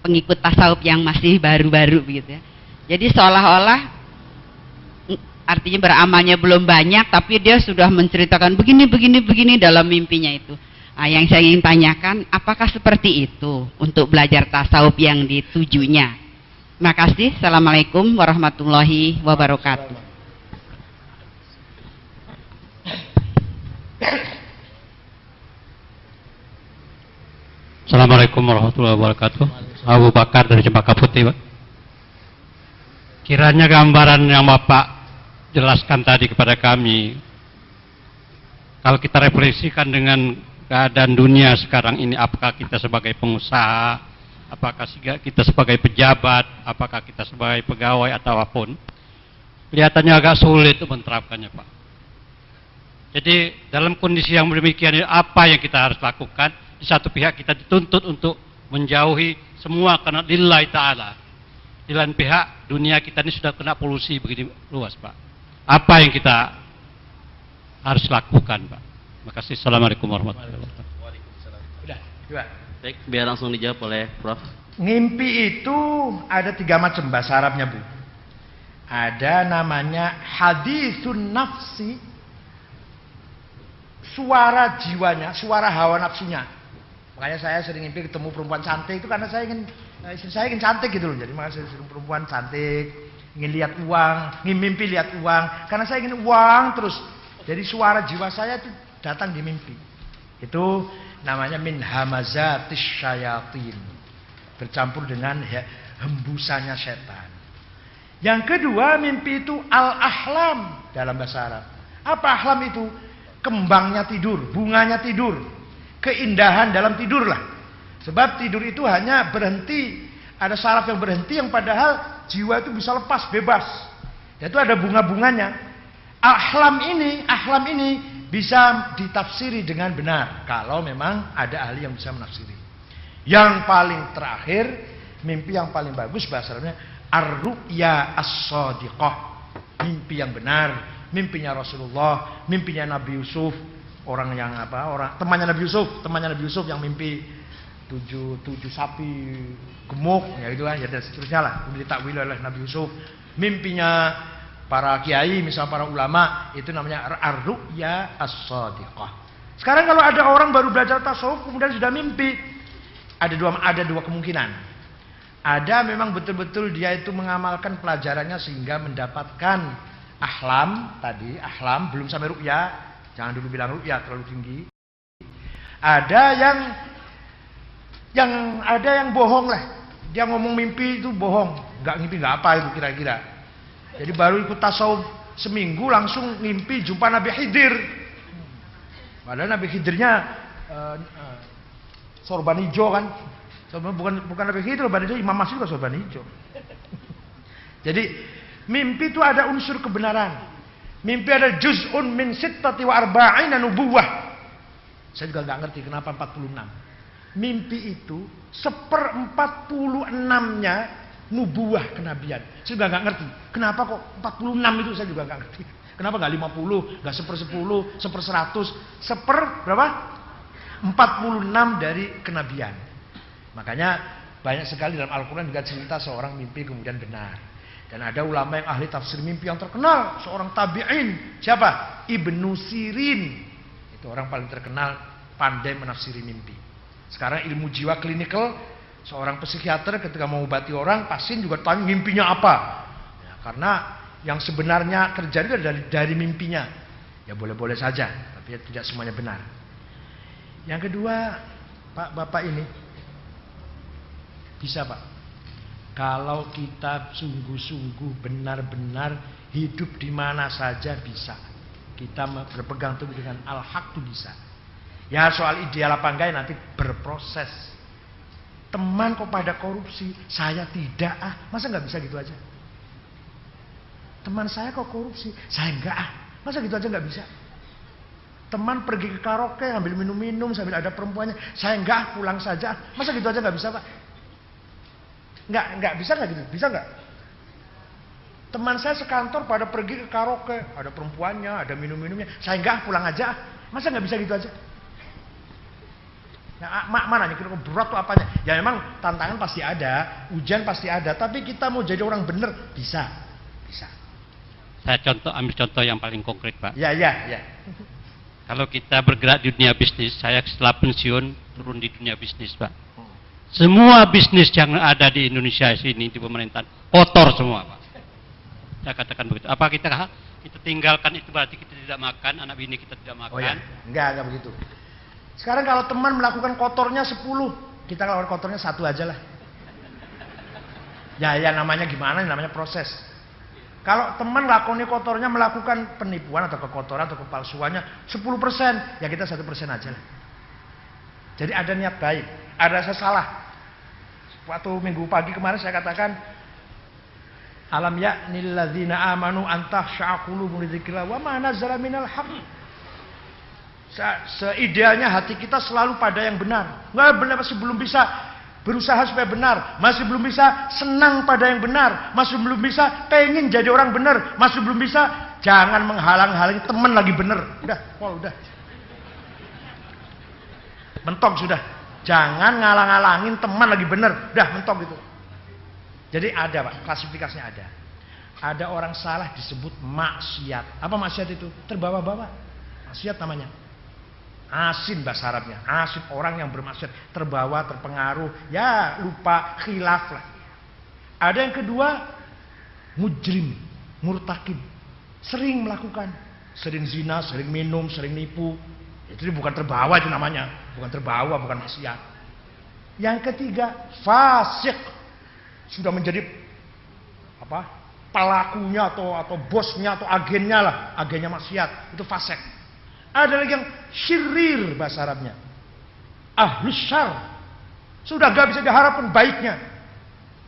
Pengikut tasawuf yang masih baru-baru begitu ya. Jadi seolah-olah artinya beramalnya belum banyak, tapi dia sudah menceritakan begini dalam mimpinya itu. Nah, yang saya ingin tanyakan, apakah seperti itu untuk belajar tasawuf yang ditujunya? Terima kasih. Assalamualaikum warahmatullahi wabarakatuh. Assalamualaikum warahmatullahi wabarakatuh. Abu Bakar dari Cempaka Putih, Pak. Kiranya gambaran yang Bapak jelaskan tadi kepada kami, kalau kita refleksikan dengan keadaan dunia sekarang ini, apakah kita sebagai pengusaha, apakah kita sebagai pejabat, apakah kita sebagai pegawai atau apapun, kelihatannya agak sulit untuk menerapkannya, Pak. Jadi dalam kondisi yang demikian ini, apa yang kita harus lakukan? Di satu pihak kita dituntut untuk menjauhi semua karena lillahi ta'ala. Di lain pihak dunia kita ini sudah kena polusi begini luas, Pak. Apa yang kita harus lakukan, Pak? Terima kasih. Assalamualaikum warahmatullahi wabarakatuh. Udah, dua. Baik, biar langsung dijawab oleh Prof. Ngimpi itu ada 3 macam bahasa Arabnya, Bu. Ada namanya haditsun nafsi, suara jiwanya, suara hawa nafsunya. Makanya saya sering mimpi ketemu perempuan cantik itu karena saya ingin cantik gitu loh. Jadi makanya saya sering perempuan cantik, ingin lihat uang, ingin mimpi lihat uang. Karena saya ingin uang terus. Jadi suara jiwa saya itu datang di mimpi. Itu namanya min hamazatis syayatin. Bercampur dengan hembusannya setan. Yang kedua, mimpi itu al-ahlam dalam bahasa Arab. Apa ahlam itu? Kembangnya tidur, bunganya tidur. Keindahan dalam tidur lah. Sebab tidur itu hanya berhenti, ada saraf yang berhenti yang padahal jiwa itu bisa lepas, bebas. Itu ada bunga-bunganya. Ahlam ini bisa ditafsiri dengan benar kalau memang ada ahli yang bisa menafsiri. Yang paling terakhir, mimpi yang paling bagus bahasa Arabnya ar-ru'ya as-shadiqah. Mimpi yang benar, mimpinya Rasulullah, mimpinya Nabi Yusuf. Orang temannya Nabi Yusuf yang mimpi 7 sapi gemuk, ya gitu kan, ya dan seterusnya lah, ditakwil oleh Nabi Yusuf. Mimpinya para kiai, misalnya para ulama, itu namanya ar-ru'ya as-shadiqah. Sekarang kalau ada orang baru belajar tasawuf kemudian sudah mimpi, ada dua kemungkinan. Ada memang betul-betul dia itu mengamalkan pelajarannya sehingga mendapatkan ahlam tadi, ahlam belum sampai ru'ya, jangan dulu bilang ru'ya terlalu tinggi. Ada yang bohong lah, dia ngomong mimpi itu bohong, nggak ngimpi nggak apa itu kira-kira. Jadi baru ikut tasawuf seminggu langsung ngimpi jumpa Nabi Khidir. Padahal Nabi Khidirnya sorban hijau kan. Bukan Nabi Khidir, sorban hijau, Imam Masih juga sorban hijau. Jadi mimpi itu ada unsur kebenaran. Mimpi ada juz'un min sittati wa arba'ina nubuwah. Saya juga nggak ngerti kenapa 46. Mimpi itu 1/46-nya nubuah kenabian. Saya juga nggak ngerti. Kenapa kok 46 itu saya juga nggak ngerti. Kenapa nggak 50, nggak 1/10, 1/100, berapa? 46 dari kenabian. Makanya banyak sekali dalam Al-Quran juga cerita seorang mimpi kemudian benar. Dan ada ulama yang ahli tafsir mimpi yang terkenal, seorang tabi'in. Siapa? Ibnu Sirin. Itu orang paling terkenal pandai menafsiri mimpi. Sekarang ilmu jiwa klinikal, seorang psikiater ketika mau mengobati orang, pasien juga tanya mimpinya apa. Ya, karena yang sebenarnya terjadi dari mimpinya. Ya boleh-boleh saja, tapi tidak semuanya benar. Yang kedua, Pak Bapak ini bisa Pak, kalau kita sungguh-sungguh benar-benar hidup di mana saja bisa. Kita berpegang teguh dengan al-haq itu bisa. Ya soal ideal apa enggak nanti berproses. Teman kok pada korupsi, saya tidak masa nggak bisa gitu aja? Teman saya kok korupsi, saya enggak masa gitu aja nggak bisa? Teman pergi ke karaoke ambil minum-minum sambil ada perempuannya, saya enggak pulang saja, masa gitu aja nggak bisa Pak? Nggak bisa nggak gitu? Bisa nggak? Teman saya sekantor pada pergi ke karaoke, ada perempuannya, ada minum-minumnya, saya enggak pulang aja, masa nggak bisa gitu aja? Nah, mana nih kira-kira berat tuh apanya? Ya memang tantangan pasti ada, ujian pasti ada, tapi kita mau jadi orang bener bisa. Saya ambil contoh yang paling konkret Pak. Ya. Kalau kita bergerak di dunia bisnis, saya setelah pensiun turun di dunia bisnis Pak. Semua bisnis yang ada di Indonesia sini di pemerintahan kotor semua Pak. Saya katakan begitu. Apa kita tinggalkan itu berarti kita tidak makan, anak bini kita tidak makan? Oh ya, enggak begitu. Sekarang kalau teman melakukan kotornya 10, kita lakukan kotornya 1 aja lah. Ya namanya gimana? Namanya proses. Kalau teman lakoni kotornya melakukan penipuan atau kekotoran atau kepalsuannya 10%, ya kita 1% aja lah. Jadi ada niat baik, ada rasa salah. Waktu minggu pagi kemarin saya katakan, alam ya'nil ladzina amanu an takhsha'a qulubuhum li dzikrillah wa ma nazzala minal haqq. Seidealnya hati kita selalu pada yang benar. Nggak benar, masih belum bisa berusaha supaya benar, masih belum bisa senang pada yang benar, masih belum bisa pengen jadi orang benar, masih belum bisa. Jangan menghalang-halangi teman lagi benar. Udah. Mentok sudah. Jangan ngalang-ngalangin teman lagi benar. Udah mentok gitu. Jadi ada Pak, klasifikasinya ada. Ada orang salah disebut maksiat. Apa maksiat itu? Terbawa-bawa. Maksiat namanya. Asin bahasa Arabnya. Asin, orang yang bermaksiat, terbawa, terpengaruh, ya lupa, khilaf lah. Ada yang kedua, mujrim, murtakib, sering melakukan, sering zina, sering minum, sering nipu. Itu bukan terbawa itu namanya, bukan terbawa, bukan maksiat. Yang ketiga, fasik, sudah menjadi pelakunya atau bosnya atau agennya lah, agennya maksiat, itu fasik. Ada lagi yang syirir bahasa Arabnya, ahlus syar, sudah gak bisa diharapkan baiknya.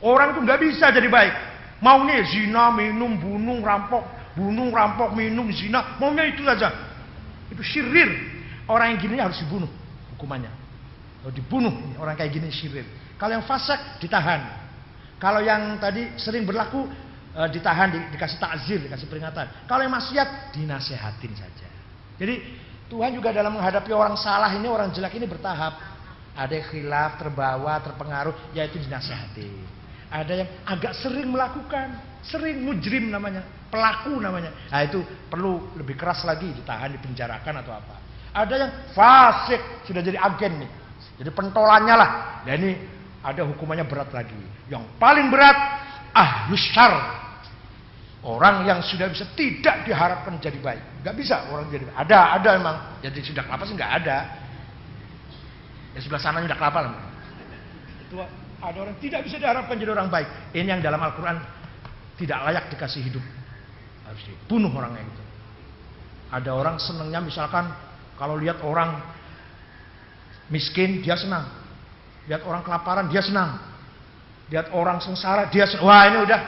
Orang itu gak bisa jadi baik, maunya zina, minum, bunuh, rampok, minum, zina, maunya itu saja. Itu syirir. Orang yang gini harus dibunuh hukumannya. Kalau dibunuh orang kayak gini syirir. Kalau yang fasik ditahan. Kalau yang tadi sering berlaku ditahan, dikasih takzir, dikasih peringatan. Kalau yang maksiat dinasehatin saja. Jadi Tuhan juga dalam menghadapi orang salah ini, orang jelek ini bertahap. Ada yang khilaf, terbawa, terpengaruh, yaitu dinasehati. Ada yang agak sering melakukan, Sering mujrim namanya, pelaku namanya. Nah itu perlu lebih keras lagi, ditahan, dipenjarakan atau apa. Ada yang fasik, sudah jadi agen nih, jadi pentolannya lah. Dan ini ada hukumannya berat lagi. Yang paling berat, ahlus syarr. Orang yang sudah bisa tidak diharapkan jadi baik. Gak bisa orang jadi baik. Ada memang. Jadi sudah kelapa sih gak ada. Yang sebelah sana sudah kelapa lah. Itu ada orang tidak bisa diharapkan jadi orang baik. Ini yang dalam Al-Quran tidak layak dikasih hidup. Harus dibunuh orangnya itu. Ada orang senangnya misalkan kalau lihat orang miskin dia senang. Lihat orang kelaparan dia senang. Lihat orang sengsara dia senang. Wah ini udah,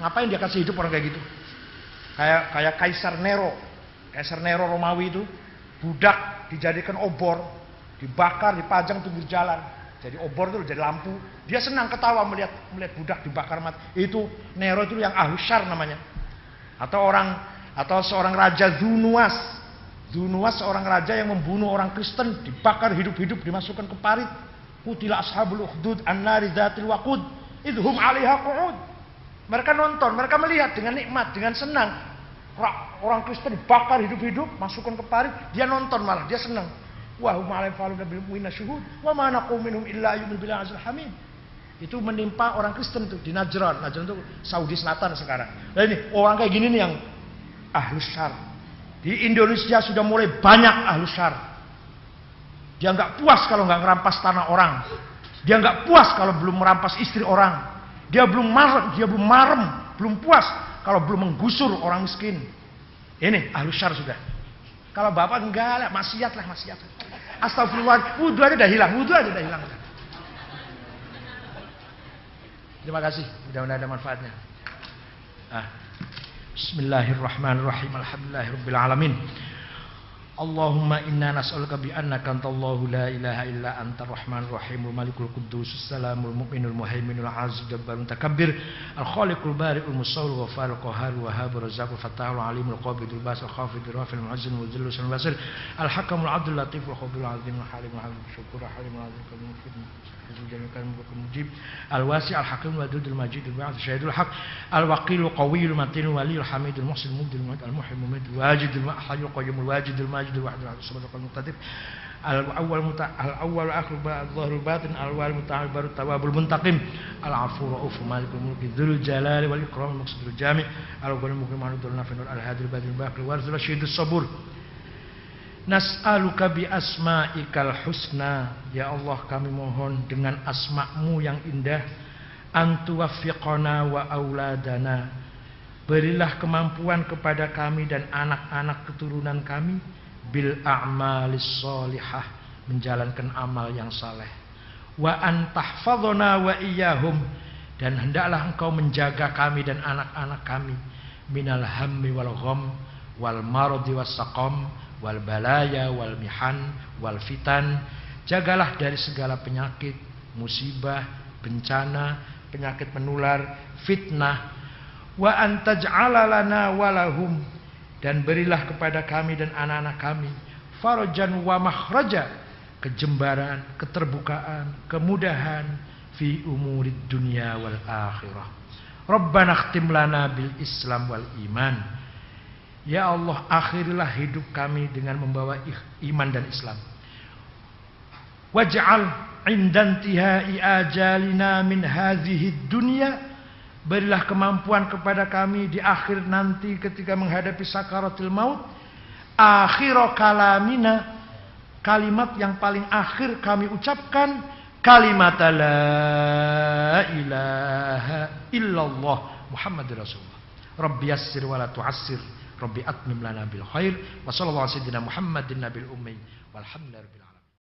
ngapain dia kasih hidup orang kayak gitu? Kayak Kaisar Nero. Kaisar Nero Romawi itu budak dijadikan obor, dibakar, dipajang pinggir jalan. Jadi obor itu jadi lampu. Dia senang ketawa melihat budak dibakar mati. Itu Nero itu yang ahlus syarr namanya. Atau seorang raja Zunuas. Zunuas seorang raja yang membunuh orang Kristen, dibakar hidup-hidup, dimasukkan ke parit. Qutila ashabul ukhdud an-nari dzatil waqud idhum 'alaiha qu'ud. Mereka nonton, mereka melihat dengan nikmat, dengan senang. Orang Kristen dibakar hidup-hidup, masukkan ke parit, dia nonton malah, dia senang. Wa hum 'alaiha faluna bil mu'minina syuhud wa ma naqum minhum illa yu'minu billahi azizil hamid. Itu menimpa orang Kristen tuh di Najran. Najran itu Saudi Selatan sekarang. Nah ini orang kayak gini nih yang ahlus syarr. Di Indonesia sudah mulai banyak ahlus syarr. Dia nggak puas kalau nggak ngerampas tanah orang. Dia nggak puas kalau belum merampas istri orang. Dia belum marem, belum puas kalau belum menggusur orang miskin. Ini ahlus syarr sudah. Kalau bapak enggak lah, maksiat lah. Astagfirullah, wudhu aja dah hilang. Terima kasih, mudah-mudahan ada manfaatnya. Bismillahirrahmanirrahim. Alhamdulillahirabbil alamin. Allahumma inna nas'aluka bi annaka antallahu la ilaha illa antar rahmanir rahim malikul quddus salamul mu'minul muhaiminul aziz jabbarul mutakabbir al khaliqul bari'ul musawwir ghaffarul qahhar wahhabur razzaqul fattahul alimul qabidul basil khafidul rafil mu'azzin muzillul sul basir al hakamul adlul latiful khabirul azimul halimul halim syukur halimul azim kalimul mujib al wasi' al hakim wadudul majidul ba'd syahidul haq al waqilul qawiyul matinul waliyul hamidul muhsin mubdil mu'ad al muhim mumid wajidul hayyul qayyumul wajidul majidul wahid subhanakal muqtadir al awwal akhir dhahirul batin al wal muta'al baru tawabul muntaqim al afu rauf malikul mulki dzul jalali wal ikram maqsadul jami' al ghani mukriman dzul nafinul al hadil badil baqi warzul syidus sabur. Nas'aluka bi asma'ikal husna, ya Allah kami mohon dengan asma-Mu yang indah, antuwaffiqana wa auladana, berilah kemampuan kepada kami dan anak-anak keturunan kami bil a'malis sholihah, menjalankan amal yang saleh, wa antahfadhona wa iyyahum, dan hendaklah Engkau menjaga kami dan anak-anak kami minal hammi wal gham wal maradi was saqam wal balaya wal mihan wal fitan. Jagalah dari segala penyakit, musibah, bencana, penyakit menular, fitnah. Wa antaj'ala lana walahum, dan berilah kepada kami dan anak-anak kami farajan wa makhraja, kejembaran, keterbukaan, kemudahan fi umurid dunya wal akhirah. Rabbana khtim lana bil Islam wal iman. Ya Allah, akhirilah hidup kami dengan membawa iman dan Islam. Waj'al indantihai ajalina min hadhihi dunya, berilah kemampuan kepada kami di akhir nanti ketika menghadapi sakaratul maut, akhir kalamina, kalimat yang paling akhir kami ucapkan, kalimat la ilaha illallah Muhammadur Rasulullah. Rabbi yassir wa la tu'assir, Rabbi atmim lana bil khair, wa sallallahu alaihi wasallam Muhammadin nabil ummi walhamdulillahi rabbil alamin.